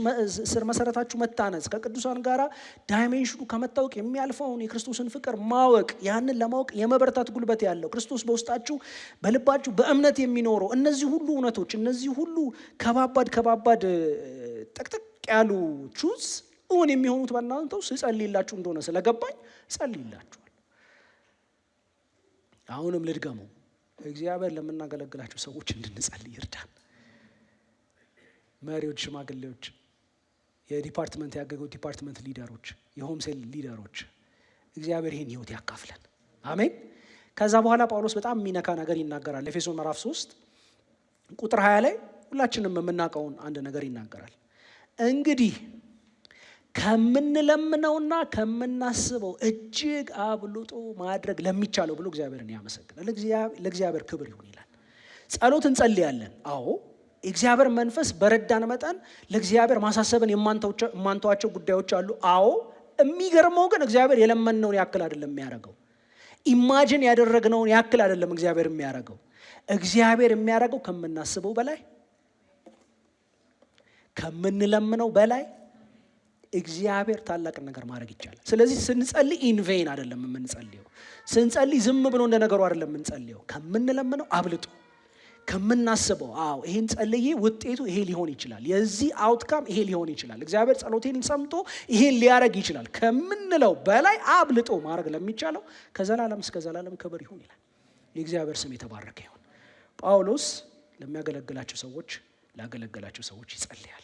ስር መሰረታችሁ መታነጽ ከቅዱሳን ጋር ዳይሜንሽኑ ከመታወቅ የሚያልፈውን የክርስቶስን ፍቅር ማወቅ፣ ያንን ለማወቅ የመበረታት ጉልበት ያለው ክርስቶስ በውስጣችሁ በልባችሁ በእምነት የሚኖረው እነዚህ ሁሉ እውነቶች፣ እነዚህ ሁሉ ከባባድ ጠቅጠቅ ያሉ ቹዝ እውን የሚሆኑት በእናንተው ስጸልይላችሁ እንደሆነ ስለገባኝ ጸልይላችኋል። አሁንም ልድገመው፣ እግዚአብሔር ለምናገለግላቸው ሰዎች እንድንጸልይ ይርዳል። መሪዎች፣ ሽማግሌዎች፣ የዲፓርትመንት ያገገው ዲፓርትመንት ሊደሮች፣ የሆም ሴል ሊደሮች እግዚአብሔር ይህን ህይወት ያካፍለን። አሜን። ከዛ በኋላ ጳውሎስ በጣም የሚነካ ነገር ይናገራል። ኤፌሶን ምዕራፍ 3 ቁጥር 20 ላይ ሁላችንም የምናውቀውን አንድ ነገር ይናገራል። እንግዲህ ከምንለምነውና ከምናስበው እጅግ አብልጦ ማድረግ ለሚቻለው ብሎ እግዚአብሔርን ያመሰግናል። ለእግዚአብሔር ክብር ይሁን ይላል። ጸሎት እንጸልያለን። አዎ እግዚአብሔር መንፈስ በረዳን መጠን ለእግዚአብሔር ማሳሰብን የማንተዋቸው ጉዳዮች አሉ። አዎ የሚገርመው ግን እግዚአብሔር የለመንነውን ያክል አይደለም የሚያደርገው። ኢማጂን ያደረግነውን ያክል አይደለም እግዚአብሔር የሚያደርገው። እግዚአብሔር የሚያደርገው ከምናስበው በላይ ከምንለምነው በላይ እግዚአብሔር ታላቅ ነገር ማድረግ ይቻላል። ስለዚህ ስንጸልይ ኢንቬን አይደለም የምንጸልየው። ስንጸልይ ዝም ብሎ እንደ ነገሩ አይደለም የምንጸልየው። ከምንለምነው አብልጦ ከምናስበው ይሄን ጸልዬ ውጤቱ ይሄ ሊሆን ይችላል፣ የዚህ አውትካም ይሄ ሊሆን ይችላል፣ እግዚአብሔር ጸሎቴን ሰምቶ ይሄን ሊያደርግ ይችላል ከምንለው በላይ አብልጦ ማድረግ ለሚቻለው ከዘላለም እስከ ዘላለም ክብር ይሁን ይላል። የእግዚአብሔር ስም የተባረከ ይሁን። ጳውሎስ ለሚያገለግላቸው ሰዎች ላገለገላቸው ሰዎች ይጸልያል።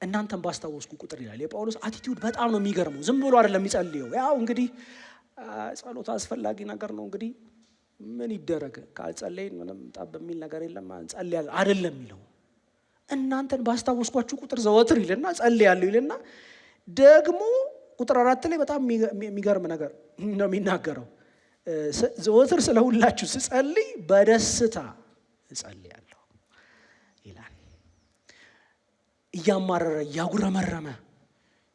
እናንተም ባስታወስኩ ቁጥር ይላል። የጳውሎስ አቲቲዩድ በጣም ነው የሚገርመው። ዝም ብሎ አይደለም የሚጸልየው። ያው እንግዲህ ጸሎት አስፈላጊ ነገር ነው፣ እንግዲህ ምን ይደረግ ካልጸለይን ምንም ጠብ የሚል ነገር የለም እንጸልያለን አይደለም የሚለው። እናንተን ባስታወስኳችሁ ቁጥር ዘወትር ይልና ጸልያለሁ ይልና ደግሞ ቁጥር 4 ላይ በጣም የሚገርም ነገር ነው የሚናገረው። ዘወትር ስለ ሁላችሁ ስጸልይ በደስታ እጸልያለሁ ይላል። እያማረረ እያጉረመረመ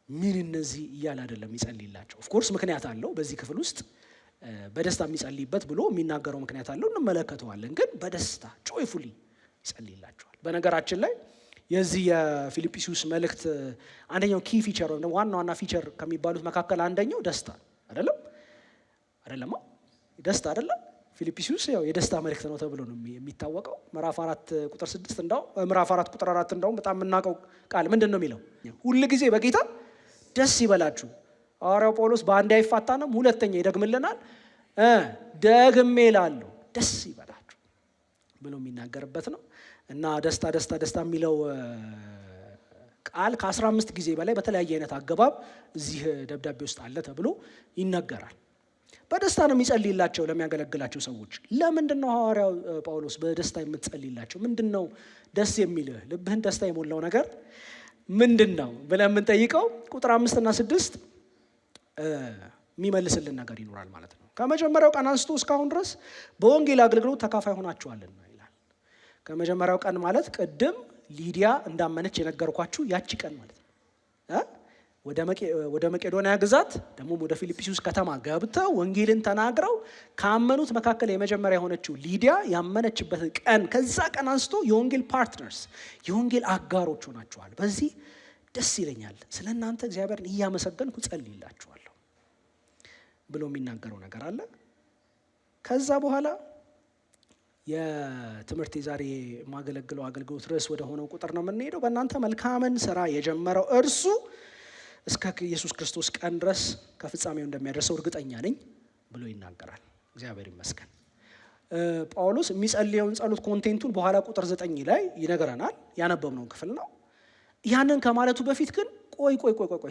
ምን እነዚህ እያለ አይደለም ይጸልይላቸው። ኦፍኮርስ ምክንያት አለው በዚህ ክፍል ውስጥ በደስታ የሚጸልይበት ብሎ የሚናገረው ምክንያት አለው፣ እንመለከተዋለን። ግን በደስታ ጆይፉሊ ይጸልይላቸዋል። በነገራችን ላይ የዚህ የፊልጵስዩስ መልእክት አንደኛው ኪ ፊቸር ወይም ዋና ፊቸር ከሚባሉት መካከል አንደኛው ደስታ አይደለም ደስታ አይደለም። ፊልጵስዩስ ያው የደስታ መልእክት ነው ተብሎ ነው የሚታወቀው። ምዕራፍ 4 ቁጥር 6 እንዳው ምዕራፍ 4 ቁጥር 4 እንዳው በጣም የምናውቀው ቃል ምንድን ነው የሚለው? ሁል ጊዜ በጌታ ደስ ይበላችሁ። ሐዋርያው ጳውሎስ በአንድ አይፋታንም፣ ሁለተኛ ይደግምልናል። ደግሜ እላለሁ ደስ ይበላችሁ ብሎ የሚናገርበት ነው። እና ደስታ ደስታ ደስታ የሚለው ቃል ከ15 ጊዜ በላይ በተለያየ አይነት አገባብ እዚህ ደብዳቤ ውስጥ አለ ተብሎ ይነገራል። በደስታ ነው የሚጸልይላቸው ለሚያገለግላቸው ሰዎች። ለምንድን ነው ሐዋርያው ጳውሎስ በደስታ የምትጸልይላቸው? ምንድን ነው ደስ የሚልህ? ልብህን ደስታ የሞላው ነገር ምንድን ነው ብለን የምንጠይቀው ቁጥር 5 እና 6 የሚመልስልን ነገር ይኖራል ማለት ነው። ከመጀመሪያው ቀን አንስቶ እስካሁን ድረስ በወንጌል አገልግሎት ተካፋይ ሆናችኋልና ይላል። ከመጀመሪያው ቀን ማለት ቅድም ሊዲያ እንዳመነች የነገርኳችሁ ያቺ ቀን ማለት ነው። ወደ መቄዶንያ ግዛት ደግሞ ወደ ፊልጵስዩስ ከተማ ገብተው ወንጌልን ተናግረው ካመኑት መካከል የመጀመሪያ የሆነችው ሊዲያ ያመነችበት ቀን፣ ከዛ ቀን አንስቶ የወንጌል ፓርትነርስ የወንጌል አጋሮች ሆናችኋል። በዚህ ደስ ይለኛል፣ ስለ እናንተ እግዚአብሔርን እያመሰገንኩ ጸልይላችኋለሁ ብሎ የሚናገረው ነገር አለ። ከዛ በኋላ የትምህርት የዛሬ የማገለግለው አገልግሎት ርዕስ ወደ ሆነው ቁጥር ነው የምንሄደው። በእናንተ መልካምን ስራ የጀመረው እርሱ እስከ ኢየሱስ ክርስቶስ ቀን ድረስ ከፍጻሜው እንደሚያደርሰው እርግጠኛ ነኝ ብሎ ይናገራል። እግዚአብሔር ይመስገን። ጳውሎስ የሚጸልየውን ጸሎት ኮንቴንቱን በኋላ ቁጥር 9 ላይ ይነግረናል። ያነበብነው ክፍል ነው። ያንን ከማለቱ በፊት ግን ቆይ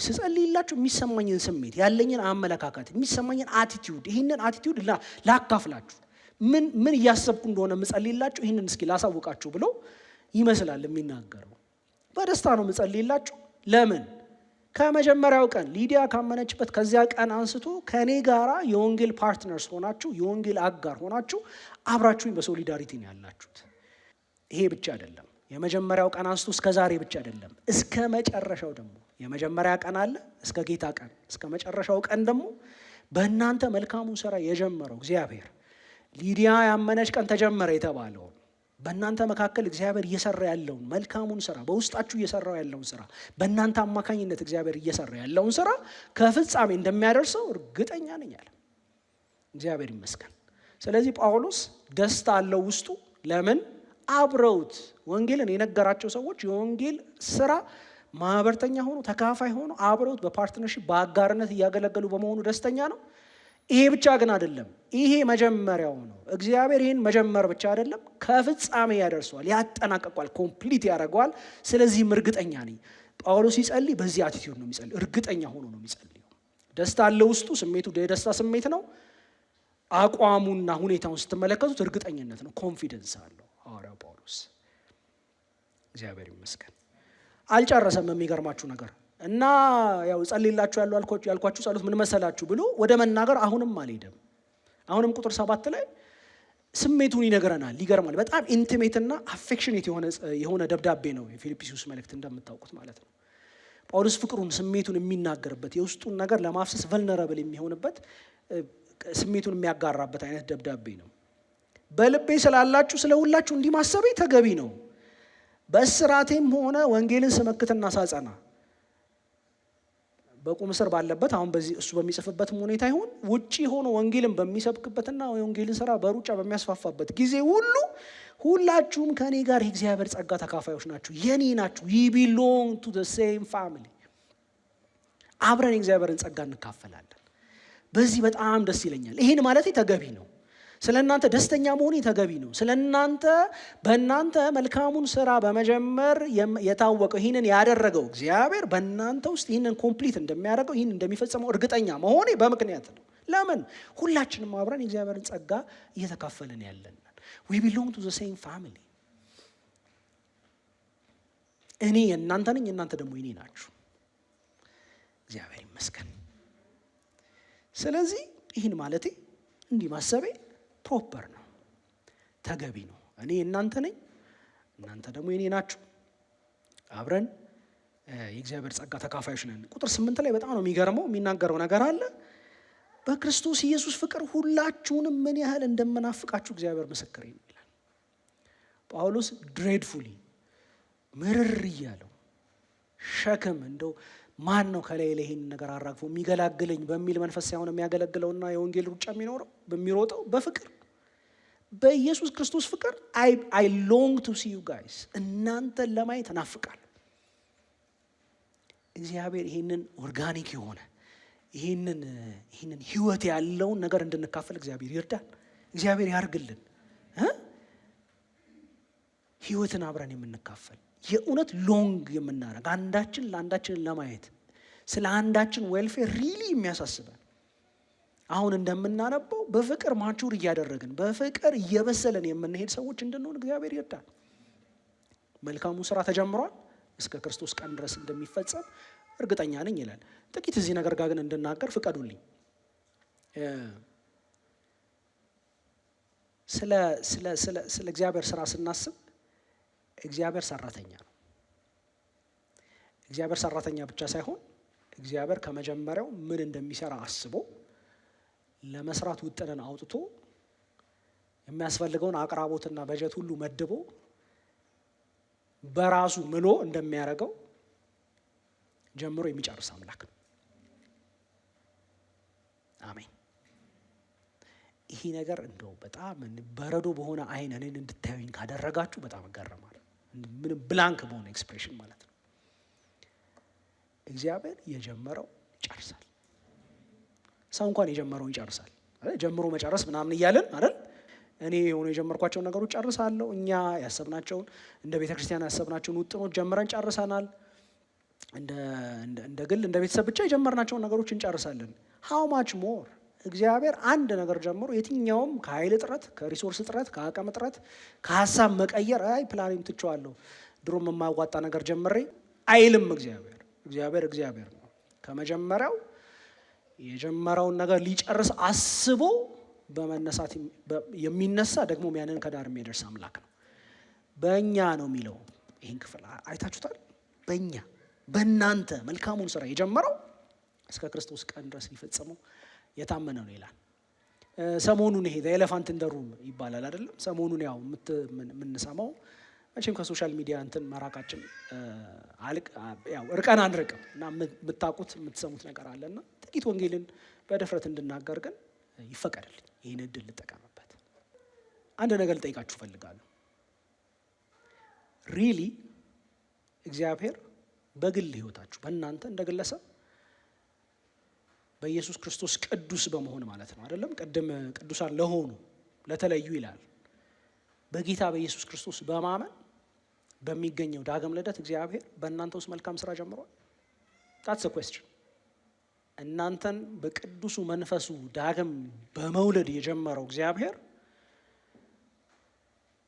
ስጸልይላችሁ የሚሰማኝን ስሜት፣ ያለኝን አመለካከት፣ የሚሰማኝን አቲቲዩድ፣ ይህንን አቲቲዩድ ላካፍላችሁ፣ ምን እያሰብኩ እንደሆነ የምጸልይላችሁ ይህንን እስኪ ላሳውቃችሁ ብሎ ይመስላል የሚናገረው። በደስታ ነው የምጸልይላችሁ። ለምን? ከመጀመሪያው ቀን ሊዲያ ካመነችበት ከዚያ ቀን አንስቶ ከኔ ጋራ የወንጌል ፓርትነርስ ሆናችሁ፣ የወንጌል አጋር ሆናችሁ አብራችሁኝ በሶሊዳሪቲ ነው ያላችሁት። ይሄ ብቻ አይደለም፣ የመጀመሪያው ቀን አንስቶ እስከ ዛሬ ብቻ አይደለም፣ እስከ መጨረሻው ደግሞ የመጀመሪያ ቀን አለ እስከ ጌታ ቀን፣ እስከ መጨረሻው ቀን ደግሞ በእናንተ መልካሙን ስራ የጀመረው እግዚአብሔር ሊዲያ ያመነች ቀን ተጀመረ የተባለው በእናንተ መካከል እግዚአብሔር እየሰራ ያለውን መልካሙን ስራ፣ በውስጣችሁ እየሰራው ያለውን ስራ፣ በእናንተ አማካኝነት እግዚአብሔር እየሰራ ያለውን ስራ ከፍጻሜ እንደሚያደርሰው እርግጠኛ ነኝ አለ። እግዚአብሔር ይመስገን። ስለዚህ ጳውሎስ ደስታ አለው ውስጡ። ለምን? አብረውት ወንጌልን የነገራቸው ሰዎች የወንጌል ስራ ማህበርተኛ ሆኖ ተካፋይ ሆኖ አብረውት በፓርትነርሺፕ በአጋርነት እያገለገሉ በመሆኑ ደስተኛ ነው። ይሄ ብቻ ግን አይደለም፣ ይሄ መጀመሪያው ነው። እግዚአብሔር ይህን መጀመር ብቻ አይደለም፣ ከፍጻሜ ያደርሰዋል፣ ያጠናቀቋል፣ ኮምፕሊት ያደርገዋል። ስለዚህም እርግጠኛ ነኝ። ጳውሎስ ሲጸልይ በዚህ አቲቲዩድ ነው የሚጸልይ፣ እርግጠኛ ሆኖ ነው የሚጸልየው። ደስታ አለ ውስጡ፣ ስሜቱ የደስታ ስሜት ነው። አቋሙና ሁኔታውን ስትመለከቱት እርግጠኝነት ነው፣ ኮንፊደንስ አለው ሐዋርያው ጳውሎስ። እግዚአብሔር ይመስገን። አልጨረሰም። የሚገርማችሁ ነገር እና ያው ጸልይላችሁ ያልኳችሁ ጸሎት ምን መሰላችሁ ብሎ ወደ መናገር አሁንም አልሄደም። አሁንም ቁጥር 7 ላይ ስሜቱን ይነግረናል። ይገርማል። በጣም ኢንቲሜትና አፌክሽኔት የሆነ ደብዳቤ ነው የፊልጵስዩስ መልእክት እንደምታውቁት ማለት ነው። ጳውሎስ ፍቅሩን ስሜቱን የሚናገርበት የውስጡን ነገር ለማፍሰስ ቨልነራብል የሚሆንበት ስሜቱን የሚያጋራበት አይነት ደብዳቤ ነው። በልቤ ስላላችሁ ስለ ሁላችሁ እንዲህ ማሰቤ ተገቢ ነው። በእስራቴም ሆነ ወንጌልን ስመክትና ሳጸና በቁም እስር ባለበት አሁን በዚህ እሱ በሚጽፍበትም ሁኔታ ይሁን ውጪ ሆኖ ወንጌልን በሚሰብክበትና የወንጌልን ስራ በሩጫ በሚያስፋፋበት ጊዜ ሁሉ ሁላችሁም ከኔ ጋር የእግዚአብሔር ጸጋ ተካፋዮች ናችሁ፣ የኔ ናችሁ። we belong to the same family። አብረን የእግዚአብሔርን ጸጋ እንካፈላለን። በዚህ በጣም ደስ ይለኛል። ይሄን ማለት ተገቢ ነው። ስለ እናንተ ደስተኛ መሆኔ ተገቢ ነው። ስለ እናንተ በእናንተ መልካሙን ስራ በመጀመር የታወቀው ይህንን ያደረገው እግዚአብሔር በእናንተ ውስጥ ይህንን ኮምፕሊት እንደሚያደርገው ይህን እንደሚፈጽመው እርግጠኛ መሆኔ በምክንያት ነው። ለምን? ሁላችንም አብረን የእግዚአብሔርን ጸጋ እየተካፈልን ያለን we belong to the same family። እኔ የእናንተ ነኝ፣ እናንተ ደግሞ የኔ ናችሁ። እግዚአብሔር ይመስገን። ስለዚህ ይህን ማለቴ እንዲህ ማሰቤ ፕሮፐር ነው፣ ተገቢ ነው። እኔ የእናንተ ነኝ፣ እናንተ ደግሞ የኔ ናችሁ። አብረን የእግዚአብሔር ጸጋ ተካፋዮች ነን። ቁጥር 8 ላይ በጣም ነው የሚገርመው። የሚናገረው ነገር አለ። በክርስቶስ ኢየሱስ ፍቅር ሁላችሁንም ምን ያህል እንደምናፍቃችሁ እግዚአብሔር ምስክሬ ነው ይላል ጳውሎስ። ድሬድፉሊ ምርር እያለው ሸክም እንደው ማን ነው ከላይ ላይ ይሄን ነገር አራግፎ የሚገላግለኝ በሚል መንፈስ ሳይሆን የሚያገለግለውና የወንጌል ሩጫ በሚሮጠው በፍቅር በኢየሱስ ክርስቶስ ፍቅር I long to see you guys። እናንተን ለማየት እናፍቃለሁ። እግዚአብሔር ይሄንን ኦርጋኒክ የሆነ ይሄንን ህይወት ያለውን ነገር እንድንካፈል እግዚአብሔር ይርዳል። እግዚአብሔር ያርግልን። ህይወትን አብረን የምንካፈል የእውነት ሎንግ የምናደርግ አንዳችን ለአንዳችን ለማየት ስለ አንዳችን ዌልፌር ሪሊ የሚያሳስበን አሁን እንደምናነበው በፍቅር ማቹር እያደረግን በፍቅር እየበሰለን የምንሄድ ሰዎች እንድንሆን እግዚአብሔር ይርዳል። መልካሙ ስራ ተጀምሯል፣ እስከ ክርስቶስ ቀን ድረስ እንደሚፈጸም እርግጠኛ ነኝ ይላል። ጥቂት እዚህ ነገር ጋር ግን እንድናገር ፍቀዱልኝ። ስለ እግዚአብሔር ስራ ስናስብ እግዚአብሔር ሰራተኛ ነው። እግዚአብሔር ሰራተኛ ብቻ ሳይሆን እግዚአብሔር ከመጀመሪያው ምን እንደሚሰራ አስቦ ለመስራት ውጥንን አውጥቶ የሚያስፈልገውን አቅራቦትና በጀት ሁሉ መድቦ በራሱ ምሎ እንደሚያደርገው ጀምሮ የሚጨርስ አምላክ ነው። አሜን። ይሄ ነገር እንደው በጣም በረዶ በሆነ አይን እኔን እንድታዩኝ ካደረጋችሁ በጣም እገረማለሁ። ምንም ብላንክ በሆነ ኤክስፕሬሽን ማለት ነው። እግዚአብሔር የጀመረው ይጨርሳል። ሰው እንኳን የጀመረው ይጨርሳል አይደል? ጀምሮ መጨረስ ምናምን እያለን አይደል? እኔ የሆነ የጀመርኳቸውን ነገሮች ጨርሳለሁ። እኛ ያሰብናቸውን እንደ ቤተክርስቲያን ያሰብናቸውን ውጥኖች ጀምረን ጨርሰናል። እንደ ግል እንደ ቤተሰብ ብቻ የጀመርናቸውን ነገሮች እንጨርሳለን። ሃው ማች ሞር እግዚአብሔር አንድ ነገር ጀምሮ የትኛውም ከኃይል እጥረት፣ ከሪሶርስ እጥረት፣ ከአቅም እጥረት፣ ከሀሳብ መቀየር ፕላኔም ትቼዋለሁ ድሮም የማያዋጣ ነገር ጀምሬ አይልም። እግዚአብሔር ነው። ከመጀመሪያው የጀመረውን ነገር ሊጨርስ አስቦ በመነሳት የሚነሳ ደግሞ ያንን ከዳር የሚያደርስ አምላክ ነው። በእኛ ነው የሚለው ይህን ክፍል አይታችሁታል። በእናንተ መልካሙን ስራ የጀመረው እስከ ክርስቶስ ቀን ድረስ ሊፈጽመው የታመነ ነው ይላል። ሰሞኑን ይሄ ኤሌፋንት ኢን ዘ ሩም ይባላል አይደለም? ሰሞኑን ያው የምንሰማው መቼም ከሶሻል ሚዲያ እንትን መራቃችን ያው እርቀን አንርቅም እና የምታውቁት የምትሰሙት ነገር አለና ጥቂት ወንጌልን በድፍረት እንድናገር ግን ይፈቀድልኝ። ይህን እድል ልጠቀምበት። አንድ ነገር ልጠይቃችሁ እፈልጋለሁ። ሪሊ እግዚአብሔር በግል ህይወታችሁ በእናንተ እንደ ግለሰብ በኢየሱስ ክርስቶስ ቅዱስ በመሆን ማለት ነው አይደለም? ቅድም ቅዱሳን ለሆኑ ለተለዩ ይላል። በጌታ በኢየሱስ ክርስቶስ በማመን በሚገኘው ዳግም ልደት እግዚአብሔር በእናንተ ውስጥ መልካም ስራ ጀምሯል። ታትስ ኩዌስችን። እናንተን በቅዱሱ መንፈሱ ዳግም በመውለድ የጀመረው እግዚአብሔር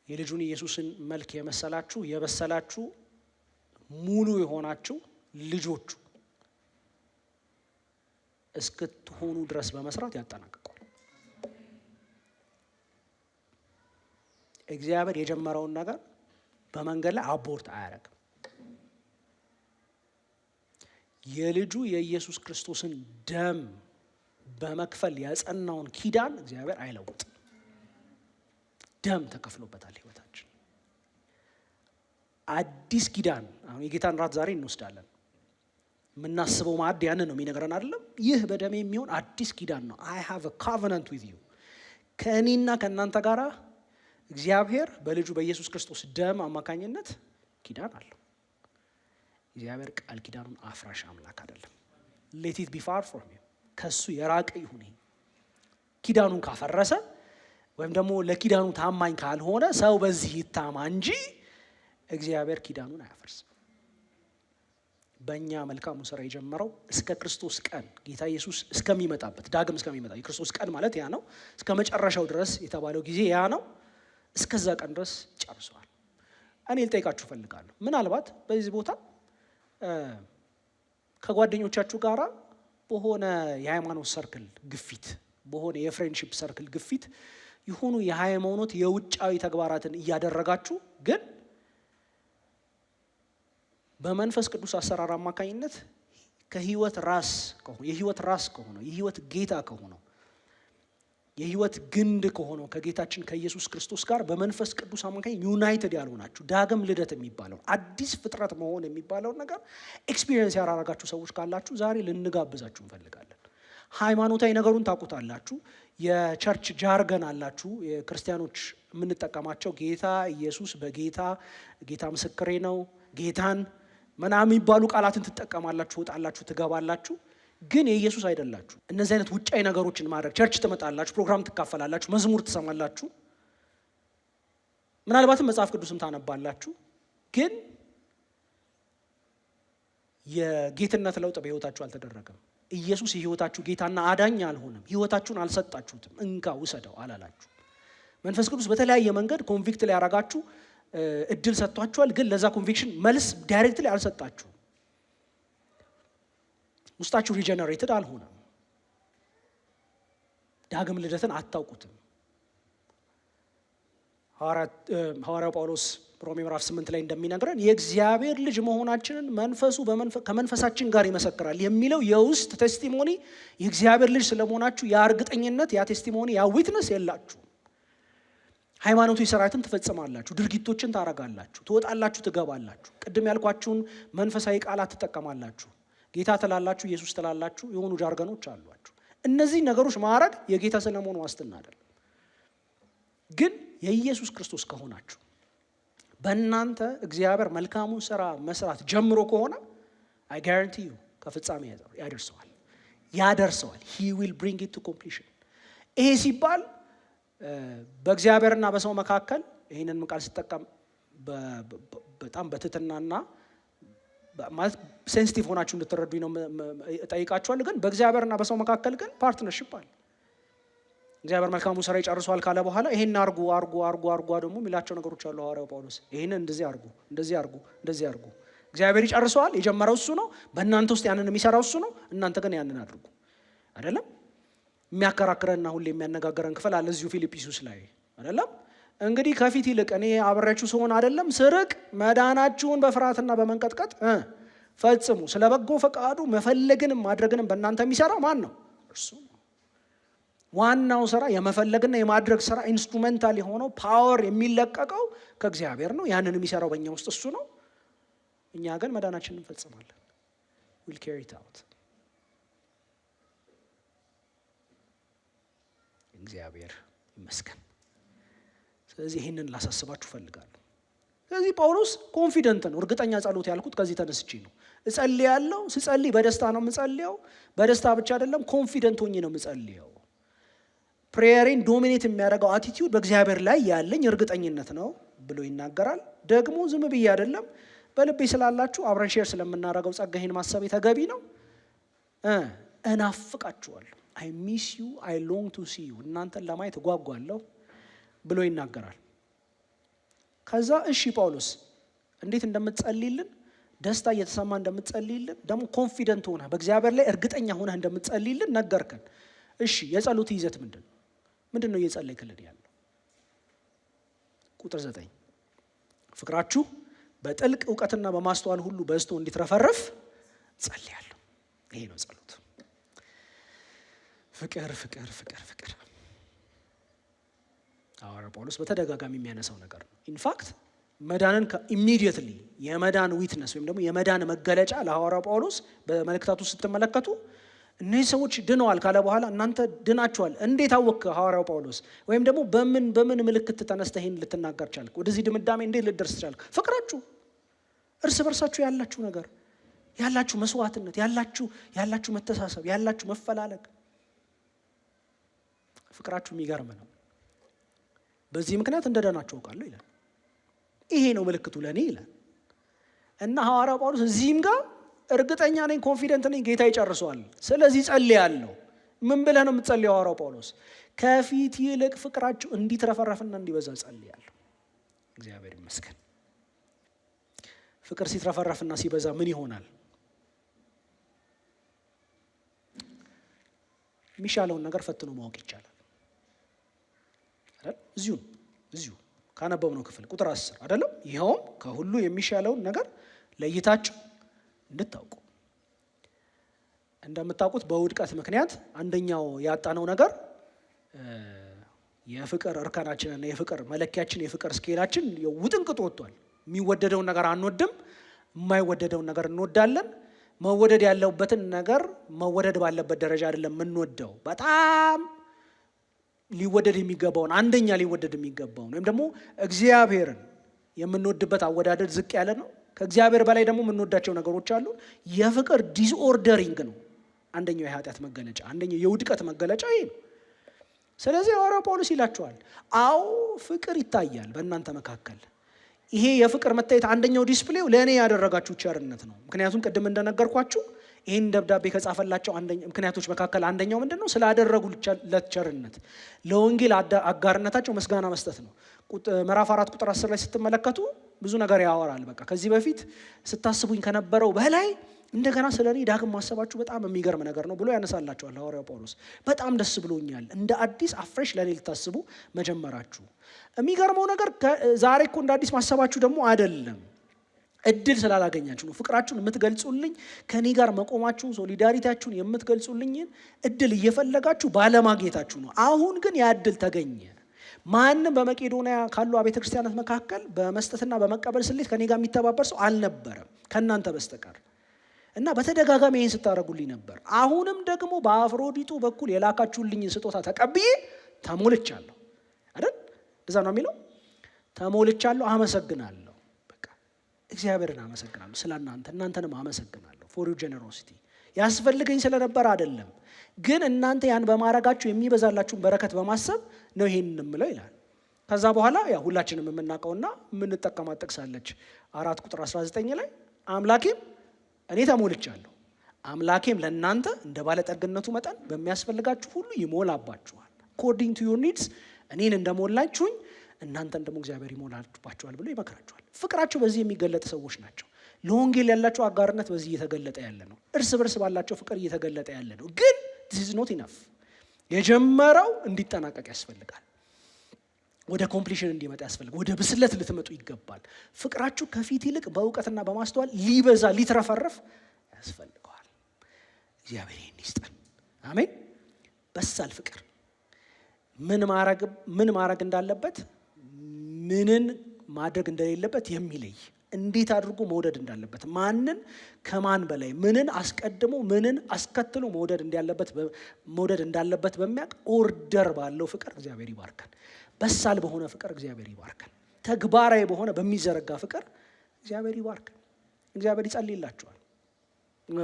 የልጁን ኢየሱስን መልክ የመሰላችሁ የበሰላችሁ ሙሉ የሆናችሁ ልጆቹ እስክትሆኑ ድረስ በመስራት ያጠናቅቃል። እግዚአብሔር የጀመረውን ነገር በመንገድ ላይ አቦርት አያደርግም። የልጁ የኢየሱስ ክርስቶስን ደም በመክፈል ያጸናውን ኪዳን እግዚአብሔር አይለውጥም። ደም ተከፍሎበታል ህይወታችን። አዲስ ኪዳን አሁን የጌታን ራት ዛሬ እንወስዳለን። የምናስበው ማዕድ ያንን ነው የሚነግረን አይደለም? ይህ በደሜ የሚሆን አዲስ ኪዳን ነው። I have a covenant with you። ከእኔና ከእናንተ ጋር እግዚአብሔር በልጁ በኢየሱስ ክርስቶስ ደም አማካኝነት ኪዳን አለው። እግዚአብሔር ቃል ኪዳኑን አፍራሽ አምላክ አይደለም። let it be far from you። ከሱ የራቀ ይሁን። ኪዳኑን ካፈረሰ ወይም ደግሞ ለኪዳኑ ታማኝ ካልሆነ ሰው በዚህ ይታማ እንጂ እግዚአብሔር ኪዳኑን አያፈርስም። በእኛ መልካሙ ስራ የጀመረው እስከ ክርስቶስ ቀን ጌታ ኢየሱስ እስከሚመጣበት ዳግም እስከሚመጣ የክርስቶስ ቀን ማለት ያ ነው። እስከ መጨረሻው ድረስ የተባለው ጊዜ ያ ነው። እስከዛ ቀን ድረስ ጨርሰዋል። እኔ ልጠይቃችሁ ፈልጋለሁ። ምናልባት በዚህ ቦታ ከጓደኞቻችሁ ጋራ በሆነ የሃይማኖት ሰርክል ግፊት፣ በሆነ የፍሬንድሺፕ ሰርክል ግፊት የሆኑ የሃይማኖት የውጫዊ ተግባራትን እያደረጋችሁ ግን በመንፈስ ቅዱስ አሰራር አማካኝነት ከህይወት ራስ ከሆነ የህይወት ጌታ ከሆነው የህይወት ግንድ ከሆነው ከጌታችን ከኢየሱስ ክርስቶስ ጋር በመንፈስ ቅዱስ አማካኝ ዩናይትድ ያልሆናችሁ ዳግም ልደት የሚባለው አዲስ ፍጥረት መሆን የሚባለውን ነገር ኤክስፒሪየንስ ያራራጋችሁ ሰዎች ካላችሁ ዛሬ ልንጋብዛችሁ እንፈልጋለን። ሃይማኖታዊ ነገሩን ታውቁታላችሁ። የቸርች ጃርገን አላችሁ። የክርስቲያኖች የምንጠቀማቸው ጌታ ኢየሱስ ጌታ ምስክሬ ነው፣ ጌታን ምናምን የሚባሉ ቃላትን ትጠቀማላችሁ፣ ወጣላችሁ፣ ትገባላችሁ። ግን የኢየሱስ አይደላችሁ። እነዚህ አይነት ውጫዊ ነገሮችን ማድረግ ቸርች ትመጣላችሁ፣ ፕሮግራም ትካፈላላችሁ፣ መዝሙር ትሰማላችሁ፣ ምናልባትም መጽሐፍ ቅዱስም ታነባላችሁ። ግን የጌትነት ለውጥ በህይወታችሁ አልተደረገም። ኢየሱስ የህይወታችሁ ጌታና አዳኝ አልሆነም። ህይወታችሁን አልሰጣችሁትም። እንካ ውሰደው አላላችሁ። መንፈስ ቅዱስ በተለያየ መንገድ ኮንቪክት ላይ ያረጋችሁ እድል ሰጥቷችኋል። ግን ለዛ ኮንቪክሽን መልስ ዳይሬክትሊ አልሰጣችሁም። ውስጣችሁ ሪጀነሬትድ አልሆነም። ዳግም ልደትን አታውቁትም። ሐዋርያው ጳውሎስ ሮሜ ምዕራፍ 8 ላይ እንደሚነግረን የእግዚአብሔር ልጅ መሆናችንን መንፈሱ ከመንፈሳችን ጋር ይመሰክራል የሚለው የውስጥ ቴስቲሞኒ የእግዚአብሔር ልጅ ስለመሆናችሁ ያ እርግጠኝነት፣ ያ ቴስቲሞኒ፣ ያ ዊትነስ የላችሁ። ሃይማኖታዊ ስርዓትን ትፈጽማላችሁ፣ ድርጊቶችን ታረጋላችሁ፣ ትወጣላችሁ፣ ትገባላችሁ። ቅድም ያልኳችሁን መንፈሳዊ ቃላት ትጠቀማላችሁ። ጌታ ትላላችሁ፣ ኢየሱስ ትላላችሁ፣ የሆኑ ጃርገኖች አሏችሁ። እነዚህ ነገሮች ማድረግ የጌታ ስለመሆኑ ዋስትና አይደለም። ግን የኢየሱስ ክርስቶስ ከሆናችሁ በእናንተ እግዚአብሔር መልካሙን ስራ መስራት ጀምሮ ከሆነ አይ ጋራንቲ ዩ ከፍጻሜ ያደርሰዋል። he will bring it to completion። ይሄ ሲባል በእግዚአብሔርና በሰው መካከል ይህንን ቃል ሲጠቀም በጣም በትህትናና ማለት ሴንሲቲቭ ሆናችሁ እንድትረዱኝ ነው እጠይቃችኋለሁ። ግን በእግዚአብሔርና በሰው መካከል ግን ፓርትነርሺፕ አለ። እግዚአብሔር መልካሙን ስራ ይጨርሷል ካለ በኋላ ይሄን አርጉ ደግሞ የሚላቸው ነገሮች አሉ። ሐዋርያው ጳውሎስ ይሄንን እንደዚህ አርጉ። እግዚአብሔር ይጨርሰዋል። የጀመረው እሱ ነው። በእናንተ ውስጥ ያንን የሚሰራው እሱ ነው። እናንተ ግን ያንን አድርጉ። አይደለም የሚያከራክረንና ሁሌ የሚያነጋገረን ክፍል አለ እዚሁ ፊልጵስዩስ ላይ አይደለም። እንግዲህ ከፊት ይልቅ እኔ አብሬያችሁ ስሆን አይደለም ስርቅ መዳናችሁን በፍርሃትና በመንቀጥቀጥ ፈጽሙ። ስለ በጎ ፈቃዱ መፈለግንም ማድረግንም በእናንተ የሚሰራው ማን ነው? እርሱ ነው። ዋናው ስራ የመፈለግና የማድረግ ስራ ኢንስትሩሜንታል የሆነው ፓወር የሚለቀቀው ከእግዚአብሔር ነው። ያንን የሚሰራው በእኛ ውስጥ እሱ ነው። እኛ ግን መዳናችንን እንፈጽማለን። we'll carry it out። እግዚአብሔር ይመስገን። ስለዚህ ይህንን ላሳስባችሁ ፈልጋለሁ። ስለዚህ ጳውሎስ ኮንፊደንት ነው። እርግጠኛ ጸሎት ያልኩት ከዚህ ተነስቼ ነው። እጸልያለሁ። ስጸልይ በደስታ ነው የምጸልየው። በደስታ ብቻ አይደለም ኮንፊደንት ሆኜ ነው የምጸልየው። ፕሬየሬን ዶሚኔት የሚያደርገው አቲቲዩድ በእግዚአብሔር ላይ ያለኝ እርግጠኝነት ነው ብሎ ይናገራል። ደግሞ ዝም ብዬ አይደለም፣ በልቤ ስላላችሁ አብረን ሼር ስለምናደርገው ጸጋዬን ማሰብ ተገቢ ነው። እናፍቃችኋለሁ። አይ ሚስ ዩ አይ ሎንግ ቱ ሲ ዩ፣ እናንተን ለማየት እጓጓለሁ ብሎ ይናገራል። ከዛ እሺ ጳውሎስ እንዴት እንደምትጸልይልን ደስታ እየተሰማ እንደምትጸልይልን ደግሞ ኮንፊደንት ሆነህ በእግዚአብሔር ላይ እርግጠኛ ሆነህ እንደምትጸልይልን ነገርከን። እሺ የጸሎት ይዘት ምንድን ነው እየጸለይክልን ያለው? ቁጥር 9 ፍቅራችሁ በጥልቅ እውቀትና በማስተዋል ሁሉ በዝቶ እንዲትረፈረፍ ጸልያለሁ። ይሄ ነው ጸሎት። ፍቅር ፍቅር ፍቅር ፍቅር ሐዋርያው ጳውሎስ በተደጋጋሚ የሚያነሳው ነገር ነው። ኢንፋክት መዳንን ኢሚዲየትሊ የመዳን ዊትነስ ወይም ደግሞ የመዳን መገለጫ ለሐዋርያው ጳውሎስ በመልእክታቱ ስትመለከቱ እነዚህ ሰዎች ድነዋል ካለ በኋላ እናንተ ድናችኋል እንዴት አወቅህ ሐዋርያው ጳውሎስ? ወይም ደግሞ በምን ምልክት ተነስተህ ይህን ልትናገር ቻልክ? ወደዚህ ድምዳሜ እንዴት ልትደርስ ቻልክ? ፍቅራችሁ፣ እርስ በርሳችሁ ያላችሁ ነገር፣ ያላችሁ መስዋዕትነት፣ ያላችሁ መተሳሰብ፣ ያላችሁ መፈላለግ፣ ፍቅራችሁ የሚገርም ነው። በዚህ ምክንያት እንደደናችሁ አውቃለሁ ይላል። ይሄ ነው ምልክቱ ለእኔ ይላል። እና ሐዋርያው ጳውሎስ እዚህም ጋር እርግጠኛ ነኝ፣ ኮንፊደንት ነኝ፣ ጌታ ይጨርሰዋል። ስለዚህ ጸልያለሁ። ምን ብለህ ነው የምትጸልየው ሐዋርያው ጳውሎስ? ከፊት ይልቅ ፍቅራችሁ እንዲትረፈረፍና እንዲበዛ ጸልያለሁ። እግዚአብሔር ይመስገን። ፍቅር ሲትረፈረፍና ሲበዛ ምን ይሆናል? የሚሻለውን ነገር ፈትኖ ማወቅ ይቻላል። እዚሁ ካነበብነው ክፍል ቁጥር 10 አይደለም? ይኸውም ከሁሉ የሚሻለውን ነገር ለይታችሁ እንድታውቁ። እንደምታውቁት በውድቀት ምክንያት አንደኛው ያጣነው ነገር የፍቅር እርከናችንና የፍቅር መለኪያችን የፍቅር ስኬላችን ውጥንቅጥ ወጥቷል። የሚወደደውን ነገር አንወድም፣ የማይወደደውን ነገር እንወዳለን። መወደድ ያለበትን ነገር መወደድ ባለበት ደረጃ አይደለም የምንወደው። በጣም ሊወደድ የሚገባውን አንደኛ ሊወደድ የሚገባውን ወይም ደግሞ እግዚአብሔርን የምንወድበት አወዳደድ ዝቅ ያለ ነው። ከእግዚአብሔር በላይ ደግሞ የምንወዳቸው ነገሮች አሉ። የፍቅር ዲስኦርደሪንግ ነው አንደኛው የኃጢአት መገለጫ፣ አንደኛው የውድቀት መገለጫ ይሄ ነው። ስለዚህ ሐዋርያው ጳውሎስ ይላቸዋል፣ አዎ ፍቅር ይታያል በእናንተ መካከል። ይሄ የፍቅር መታየት አንደኛው ዲስፕሌው ለእኔ ያደረጋችሁ ቸርነት ነው። ምክንያቱም ቅድም እንደነገርኳችሁ ይህን ደብዳቤ ከጻፈላቸው ምክንያቶች መካከል አንደኛው ምንድን ነው? ስላደረጉለት ቸርነት ለወንጌል አጋርነታቸው ምስጋና መስጠት ነው። ምዕራፍ 4 ቁጥር 10 ላይ ስትመለከቱ ብዙ ነገር ያወራል። በቃ ከዚህ በፊት ስታስቡኝ ከነበረው በላይ እንደገና ስለ እኔ ዳግም ማሰባችሁ በጣም የሚገርም ነገር ነው ብሎ ያነሳላቸዋል ሐዋርያው ጳውሎስ። በጣም ደስ ብሎኛል እንደ አዲስ አፍሬሽ ለእኔ ልታስቡ መጀመራችሁ። የሚገርመው ነገር ዛሬ እኮ እንደ አዲስ ማሰባችሁ ደግሞ አይደለም፣ እድል ስላላገኛችሁ ነው። ፍቅራችሁን የምትገልጹልኝ ከኔ ጋር መቆማችሁን ሶሊዳሪቲያችሁን የምትገልጹልኝን እድል እየፈለጋችሁ ባለማግኘታችሁ ነው። አሁን ግን ያ እድል ተገኘ። ማንም በመቄዶንያ ካሉ አብያተ ክርስቲያናት መካከል በመስጠትና በመቀበል ስሌት ከኔ ጋር የሚተባበር ሰው አልነበረም ከእናንተ በስተቀር እና በተደጋጋሚ ይህን ስታደርጉልኝ ነበር። አሁንም ደግሞ በአፍሮዲጡ በኩል የላካችሁልኝን ስጦታ ተቀብዬ ተሞልቻለሁ አይደል? እንደዛ ነው የሚለው። ተሞልቻለሁ፣ አመሰግናለሁ። በቃ እግዚአብሔርን አመሰግናለሁ ስለ እናንተንም አመሰግናለሁ። ፎር ዩ ጀነሮሲቲ ያስፈልገኝ ስለነበር አይደለም፣ ግን እናንተ ያን በማድረጋችሁ የሚበዛላችሁን በረከት በማሰብ ነው ይሄን እንምለው ይላል። ከዛ በኋላ ያ ሁላችንም የምናውቀውና የምንጠቀማት ጥቅሳለች 4 ቁጥር 19 ላይ አምላኬም እኔ ተሞልቻለሁ፣ አምላኬም ለእናንተ እንደ ባለጠግነቱ መጠን በሚያስፈልጋችሁ ሁሉ ይሞላባችኋል። አኮርዲንግ ቱ ዩር ኒድስ፣ እኔን እንደሞላችሁኝ እናንተን ደግሞ እግዚአብሔር ይሞላባችኋል ብሎ ይመክራችኋል። ፍቅራቸው በዚህ የሚገለጥ ሰዎች ናቸው። ለወንጌል ያላቸው አጋርነት በዚህ እየተገለጠ ያለ ነው። እርስ በርስ ባላቸው ፍቅር እየተገለጠ ያለ ነው። ግን this is not enough። የጀመረው እንዲጠናቀቅ ያስፈልጋል። ወደ ኮምፕሊሽን እንዲመጣ ያስፈልጋል። ወደ ብስለት ልትመጡ ይገባል። ፍቅራችሁ ከፊት ይልቅ በእውቀትና በማስተዋል ሊበዛ ሊትረፈረፍ ያስፈልገዋል። እግዚአብሔር ይህን ይስጠን። አሜን። በሳል ፍቅር ምን ማድረግ እንዳለበት ምንን ማድረግ እንደሌለበት የሚለይ እንዴት አድርጎ መውደድ እንዳለበት ማንን ከማን በላይ ምንን አስቀድሞ ምንን አስከትሎ መውደድ እንዳለበት በሚያውቅ ኦርደር ባለው ፍቅር እግዚአብሔር ይባርከን። በሳል በሆነ ፍቅር እግዚአብሔር ይባርከን። ተግባራዊ በሆነ በሚዘረጋ ፍቅር እግዚአብሔር ይባርከን። እግዚአብሔር ይጸልይላችኋል።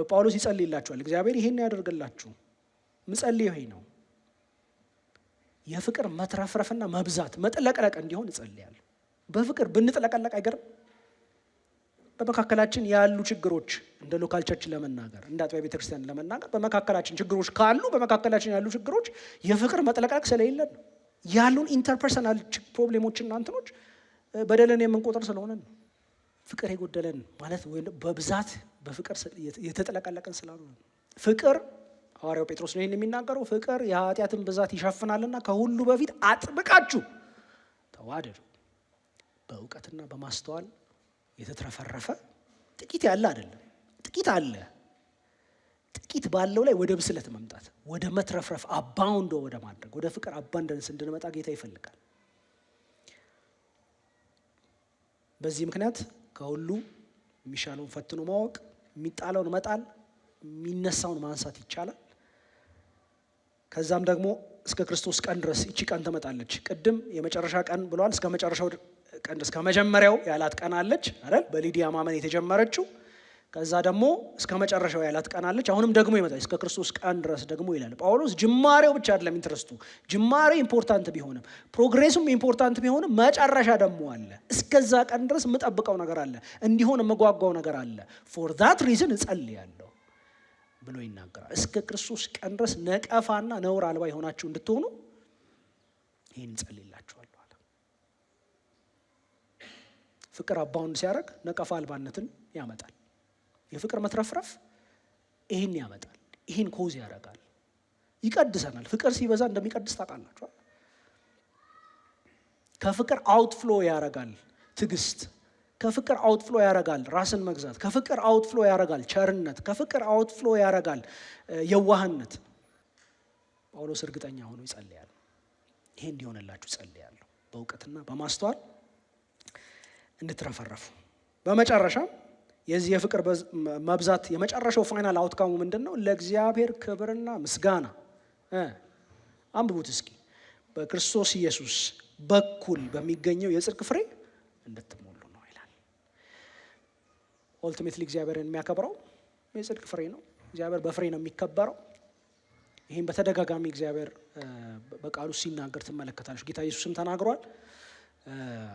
ጳውሎስ ይጸልይላችኋል። እግዚአብሔር ይሄን ያደርግላችሁ። ምጸልየው ይሄ ነው። የፍቅር መትረፍረፍና መብዛት መጥለቅለቅ እንዲሆን እጸልያለሁ። በፍቅር ብንጥለቀለቅ አይገርም? በመካከላችን ያሉ ችግሮች እንደ ሎካል ቸርች ለመናገር እንደ አጥቢያ ቤተክርስቲያን ለመናገር በመካከላችን ችግሮች ካሉ በመካከላችን ያሉ ችግሮች የፍቅር መጥለቅለቅ ስለሌለን ነው። ያሉን ኢንተርፐርሰናል ፕሮብሌሞችና እንትኖች በደልን የምንቆጥር ስለሆነ ነው። ፍቅር የጎደለን ማለት ወይ በብዛት በፍቅር የተጠለቀለቀን ስላልሆነ ፍቅር ሐዋርያው ጴጥሮስ ነው ይህን የሚናገረው። ፍቅር የኃጢአትን ብዛት ይሸፍናልና ከሁሉ በፊት አጥብቃችሁ ተዋደዱ፣ በእውቀትና በማስተዋል የተትረፈረፈ ጥቂት ያለ አይደለም፣ ጥቂት አለ። ጥቂት ባለው ላይ ወደ ብስለት መምጣት፣ ወደ መትረፍረፍ አባውንዶ ወደ ማድረግ፣ ወደ ፍቅር አባንደንስ እንድንመጣ ጌታ ይፈልጋል። በዚህ ምክንያት ከሁሉ የሚሻለውን ፈትኖ ማወቅ፣ የሚጣለውን መጣል፣ የሚነሳውን ማንሳት ይቻላል። ከዛም ደግሞ እስከ ክርስቶስ ቀን ድረስ ይቺ ቀን ትመጣለች። ቅድም የመጨረሻ ቀን ብለዋል። እስከ መጨረሻው ቀን ድረስ ከመጀመሪያው ያላት ቀን አለች አይደል? በሊዲያ ማመን የተጀመረችው። ከዛ ደግሞ እስከ መጨረሻው ያላት ቀን አለች። አሁንም ደግሞ ይመጣል እስከ ክርስቶስ ቀን ድረስ ደግሞ ይላል ጳውሎስ። ጅማሬው ብቻ አይደለም ኢንትረስቱ። ጅማሬ ኢምፖርታንት ቢሆንም ፕሮግሬሱም ኢምፖርታንት ቢሆንም መጨረሻ ደግሞ አለ። እስከዛ ቀን ድረስ የምጠብቀው ነገር አለ፣ እንዲሆን የምጓጓው ነገር አለ። ፎር ዛት ሪዝን እጸልያለሁ ብሎ ይናገራል። እስከ ክርስቶስ ቀን ድረስ ነቀፋና ነውር አልባ የሆናችሁ እንድትሆኑ ይህን እጸልይላችኋለሁ አለ። ፍቅር አባውንድ ሲያደርግ ነቀፋ አልባነትን ያመጣል። የፍቅር መትረፍረፍ ይህን ያመጣል። ይህን ኮዝ ያደርጋል፣ ይቀድሰናል። ፍቅር ሲበዛ እንደሚቀድስ ታውቃላችኋል። ከፍቅር አውትፍሎ ያደርጋል ትዕግስት፣ ከፍቅር አውትፍሎ ያደርጋል ራስን መግዛት፣ ከፍቅር አውትፍሎ ያደርጋል ቸርነት፣ ከፍቅር አውትፍሎ ያደርጋል የዋህነት። ጳውሎስ እርግጠኛ ሆኖ ይጸልያል። ይሄ እንዲሆንላችሁ ጸልያለሁ፣ በእውቀትና በማስተዋል እንድትረፈረፉ። በመጨረሻ የዚህ የፍቅር መብዛት የመጨረሻው ፋይናል አውትካሙ ምንድን ነው? ለእግዚአብሔር ክብርና ምስጋና አንብቡት እስኪ። በክርስቶስ ኢየሱስ በኩል በሚገኘው የጽድቅ ፍሬ እንድትሞሉ ነው ይላል። ኦልቲሜትሊ እግዚአብሔርን የሚያከብረው የጽድቅ ፍሬ ነው። እግዚአብሔር በፍሬ ነው የሚከበረው። ይህም በተደጋጋሚ እግዚአብሔር በቃሉ ሲናገር ትመለከታለች። ጌታ ኢየሱስም ተናግሯል።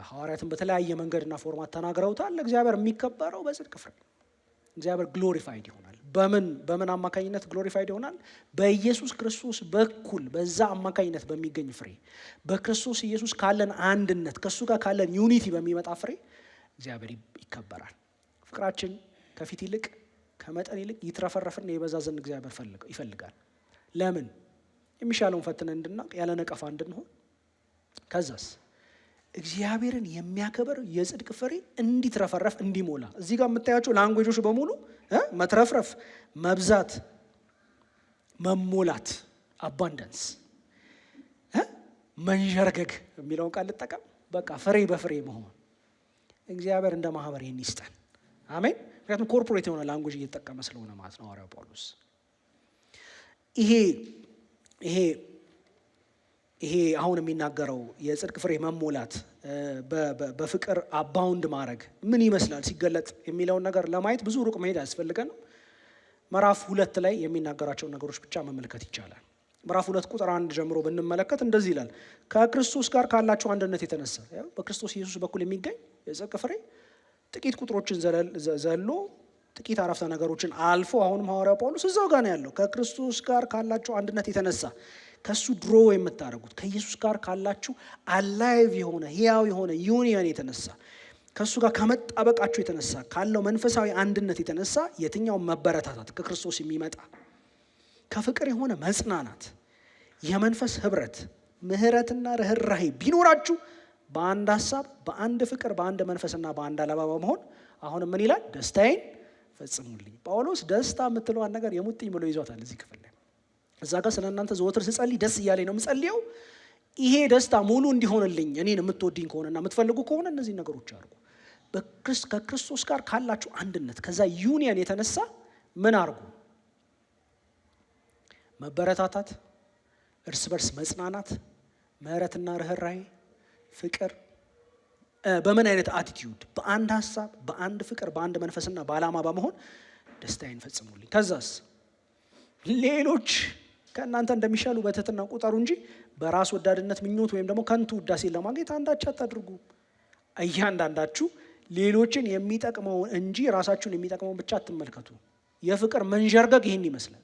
ሐዋርያትን በተለያየ መንገድና ፎርማት ተናግረውታል። እግዚአብሔር የሚከበረው በጽድቅ ፍሬ። እግዚአብሔር ግሎሪፋይድ ይሆናል። በምን አማካኝነት ግሎሪፋይድ ይሆናል? በኢየሱስ ክርስቶስ በኩል በዛ አማካኝነት በሚገኝ ፍሬ፣ በክርስቶስ ኢየሱስ ካለን አንድነት፣ ከእሱ ጋር ካለን ዩኒቲ በሚመጣ ፍሬ እግዚአብሔር ይከበራል። ፍቅራችን ከፊት ይልቅ ከመጠን ይልቅ ይትረፈረፍና የበዛ ዘንድ እግዚአብሔር ይፈልጋል። ለምን? የሚሻለውን ፈትነን እንድናውቅ፣ ያለ ነቀፋ እንድንሆን። ከዛስ እግዚአብሔርን የሚያከብር የጽድቅ ፍሬ እንዲትረፈረፍ እንዲሞላ። እዚህ ጋር የምታያቸው ላንጉጆች በሙሉ መትረፍረፍ፣ መብዛት፣ መሞላት፣ አባንዳንስ፣ መንዠርገግ የሚለውን ቃል ልጠቀም። በቃ ፍሬ በፍሬ መሆን። እግዚአብሔር እንደ ማህበር ይህን ይስጠን። አሜን። ምክንያቱም ኮርፖሬት የሆነ ላንጉጅ እየተጠቀመ ስለሆነ ማለት ነው ሐዋርያው ጳውሎስ። ይሄ አሁን የሚናገረው የጽድቅ ፍሬ መሞላት፣ በፍቅር አባውንድ ማድረግ ምን ይመስላል ሲገለጥ የሚለውን ነገር ለማየት ብዙ ሩቅ መሄድ አያስፈልገንም። ምዕራፍ 2 ላይ የሚናገራቸውን ነገሮች ብቻ መመልከት ይቻላል። ምዕራፍ 2 ቁጥር 1 ጀምሮ ብንመለከት እንደዚህ ይላል። ከክርስቶስ ጋር ካላችሁ አንድነት የተነሳ በክርስቶስ ኢየሱስ በኩል የሚገኝ የጽድቅ ፍሬ ጥቂት ቁጥሮችን ዘሎ ጥቂት አረፍተ ነገሮችን አልፎ አሁንም ሐዋርያው ጳውሎስ እዛው ጋር ነው ያለው። ከክርስቶስ ጋር ካላችሁ አንድነት የተነሳ ከሱ ድሮ የምታደርጉት ከኢየሱስ ጋር ካላችሁ አላይቭ የሆነ ሕያው የሆነ ዩኒየን የተነሳ ከሱ ጋር ከመጣበቃችሁ የተነሳ ካለው መንፈሳዊ አንድነት የተነሳ የትኛውን መበረታታት ከክርስቶስ የሚመጣ ከፍቅር የሆነ መጽናናት፣ የመንፈስ ህብረት፣ ምሕረትና ርኅራኄ ቢኖራችሁ በአንድ ሀሳብ፣ በአንድ ፍቅር፣ በአንድ መንፈስና በአንድ ዓላማ በመሆን አሁንም ምን ይላል? ደስታዬን ፈጽሙልኝ። ጳውሎስ ደስታ የምትለዋን ነገር የሙጥኝ ብሎ ይዟታል እዚህ ክፍል ላይ። እዛ ጋር ስለ እናንተ ዘወትር ስጸልይ ደስ እያለኝ ነው የምጸልየው። ይሄ ደስታ ሙሉ እንዲሆንልኝ እኔን የምትወድኝ ከሆነና የምትፈልጉ ከሆነ እነዚህ ነገሮች አድርጉ። ከክርስቶስ ጋር ካላችሁ አንድነት ከዛ ዩኒየን የተነሳ ምን አድርጉ? መበረታታት፣ እርስ በርስ መጽናናት፣ ምሕረትና ርኅራኄ፣ ፍቅር። በምን አይነት አቲቲዩድ? በአንድ ሀሳብ፣ በአንድ ፍቅር፣ በአንድ መንፈስና በዓላማ በመሆን ደስታዬን ፈጽሙልኝ። ከዛስ ሌሎች ከእናንተ እንደሚሻሉ በትህትና ቁጠሩ እንጂ በራስ ወዳድነት ምኞት ወይም ደግሞ ከንቱ ውዳሴን ለማግኘት አንዳች አታድርጉ። እያንዳንዳችሁ ሌሎችን የሚጠቅመውን እንጂ ራሳችሁን የሚጠቅመውን ብቻ አትመልከቱ። የፍቅር መንዠርገግ ይህን ይመስላል።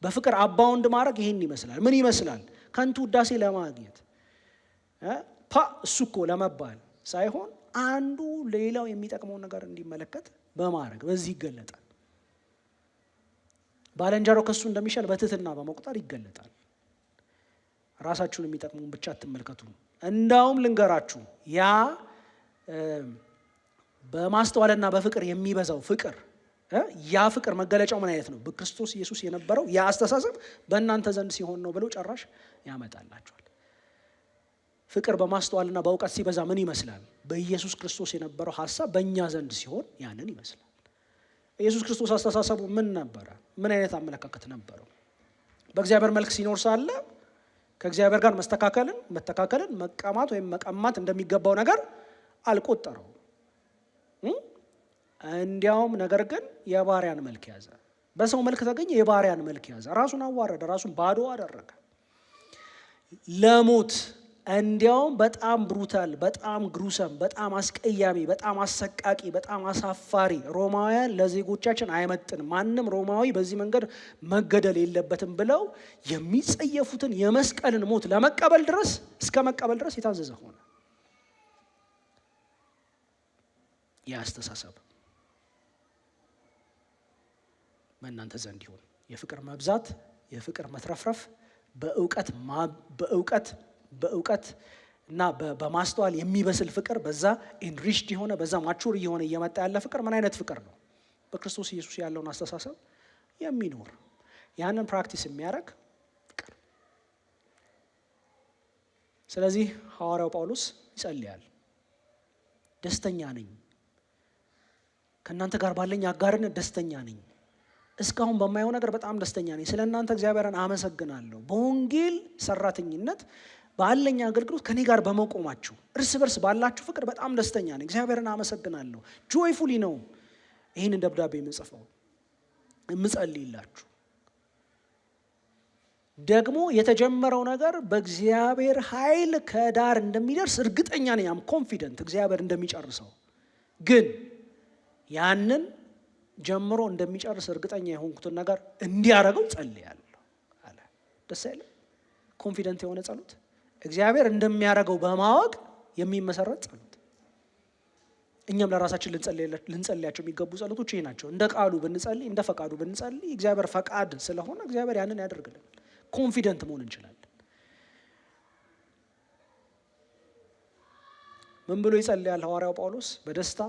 በፍቅር አባውንድ ማድረግ ይህን ይመስላል። ምን ይመስላል? ከንቱ ውዳሴ ለማግኘት እሱ እኮ ለመባል ሳይሆን አንዱ ሌላው የሚጠቅመውን ነገር እንዲመለከት በማድረግ በዚህ ይገለጣል። ባልንጀራው ከሱ እንደሚሻል በትህትና በመቁጠር ይገለጣል። ራሳችሁን የሚጠቅሙን ብቻ አትመልከቱ። እንዳውም ልንገራችሁ፣ ያ በማስተዋልና በፍቅር የሚበዛው ፍቅር ያ ፍቅር መገለጫው ምን አይነት ነው? በክርስቶስ ኢየሱስ የነበረው ያ አስተሳሰብ በእናንተ ዘንድ ሲሆን ነው ብለው ጭራሽ ያመጣላችኋል። ፍቅር በማስተዋልና በእውቀት ሲበዛ ምን ይመስላል? በኢየሱስ ክርስቶስ የነበረው ሀሳብ በእኛ ዘንድ ሲሆን ያንን ይመስላል። ኢየሱስ ክርስቶስ አስተሳሰቡ ምን ነበረ? ምን አይነት አመለካከት ነበረው? በእግዚአብሔር መልክ ሲኖር ሳለ ከእግዚአብሔር ጋር መተካከልን መቀማት ወይም መቀማት እንደሚገባው ነገር አልቆጠረው። እንዲያውም ነገር ግን የባሪያን መልክ ያዘ። በሰው መልክ ተገኘ፣ የባሪያን መልክ ያዘ። ራሱን አዋረደ፣ ራሱን ባዶ አደረገ ለሞት። እንዲያውም በጣም ብሩታል፣ በጣም ግሩሰም፣ በጣም አስቀያሚ፣ በጣም አሰቃቂ፣ በጣም አሳፋሪ፣ ሮማውያን ለዜጎቻችን አይመጥንም፣ ማንም ሮማዊ በዚህ መንገድ መገደል የለበትም ብለው የሚጸየፉትን የመስቀልን ሞት ለመቀበል ድረስ እስከ መቀበል ድረስ የታዘዘ ሆነ። የአስተሳሰብ በእናንተ ዘንድ ይሁን። የፍቅር መብዛት፣ የፍቅር መትረፍረፍ፣ በእውቀት እና በማስተዋል የሚበስል ፍቅር፣ በዛ ኢንሪችድ የሆነ በዛ ማቹር እየሆነ እየመጣ ያለ ፍቅር ምን አይነት ፍቅር ነው? በክርስቶስ ኢየሱስ ያለውን አስተሳሰብ የሚኖር ያንን ፕራክቲስ የሚያደርግ ፍቅር። ስለዚህ ሐዋርያው ጳውሎስ ይጸልያል፣ ደስተኛ ነኝ፣ ከእናንተ ጋር ባለኝ አጋርነት ደስተኛ ነኝ፣ እስካሁን በማየው ነገር በጣም ደስተኛ ነኝ፣ ስለ እናንተ እግዚአብሔርን አመሰግናለሁ፣ በወንጌል ሰራተኝነት ባለኝ አገልግሎት ከኔ ጋር በመቆማችሁ እርስ በርስ ባላችሁ ፍቅር በጣም ደስተኛ ነኝ፣ እግዚአብሔርን አመሰግናለሁ። ጆይፉሊ ነው ይህን ደብዳቤ የምጽፈው የምጸልይላችሁ። ደግሞ የተጀመረው ነገር በእግዚአብሔር ኃይል ከዳር እንደሚደርስ እርግጠኛ ነኝ። አም ኮንፊደንት እግዚአብሔር እንደሚጨርሰው፣ ግን ያንን ጀምሮ እንደሚጨርስ እርግጠኛ የሆንኩትን ነገር እንዲያደርገው ጸልያለሁ አለ። ደስ አይልም? ኮንፊደንት የሆነ ጸሎት፣ እግዚአብሔር እንደሚያደርገው በማወቅ የሚመሰረት ጸሎት። እኛም ለራሳችን ልንጸልያቸው የሚገቡ ጸሎቶች ይሄ ናቸው። እንደ ቃሉ ብንጸልይ፣ እንደ ፈቃዱ ብንጸልይ፣ እግዚአብሔር ፈቃድ ስለሆነ እግዚአብሔር ያንን ያደርግልናል። ኮንፊደንት መሆን እንችላለን። ምን ብሎ ይጸልያል ሐዋርያው ጳውሎስ? በደስታ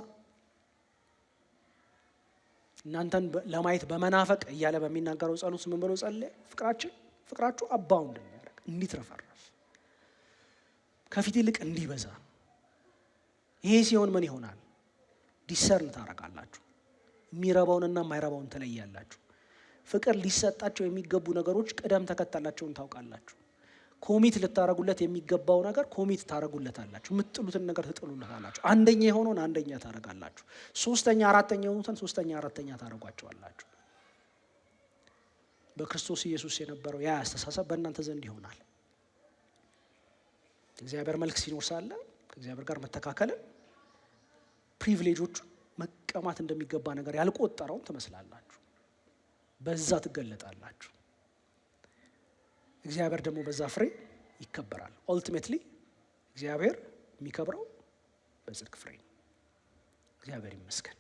እናንተን ለማየት በመናፈቅ እያለ በሚናገረው ጸሎት ምን ብሎ ጸልየ? ፍቅራችሁ አባውንድ እንዲያደርግ፣ እንዲትረፈረፍ፣ ከፊት ይልቅ እንዲበዛ። ይሄ ሲሆን ምን ይሆናል? ዲሰርን ታረጋላችሁ። የሚረባውንና የማይረባውን ትለያላችሁ። ፍቅር ሊሰጣቸው የሚገቡ ነገሮች ቅደም ተከተላቸውን ታውቃላችሁ። ኮሚት ልታረጉለት የሚገባው ነገር ኮሚት ታረጉለታላችሁ። የምትጥሉትን ነገር ትጥሉለታላችሁ። አንደኛ የሆነውን አንደኛ ታረጋላችሁ። ሶስተኛ አራተኛ የሆኑትን ሶስተኛ አራተኛ ታረጓቸዋላችሁ። በክርስቶስ ኢየሱስ የነበረው ያ አስተሳሰብ በእናንተ ዘንድ ይሆናል። እግዚአብሔር መልክ ሲኖር ሳለ ከእግዚአብሔር ጋር መተካከልን፣ ፕሪቪሌጆቹን መቀማት እንደሚገባ ነገር ያልቆጠረውን ትመስላላችሁ። በዛ ትገለጣላችሁ። እግዚአብሔር ደግሞ በዛ ፍሬ ይከበራል። ኦልቲሜትሊ እግዚአብሔር የሚከብረው በጽድቅ ፍሬ ነው። እግዚአብሔር ይመስገን።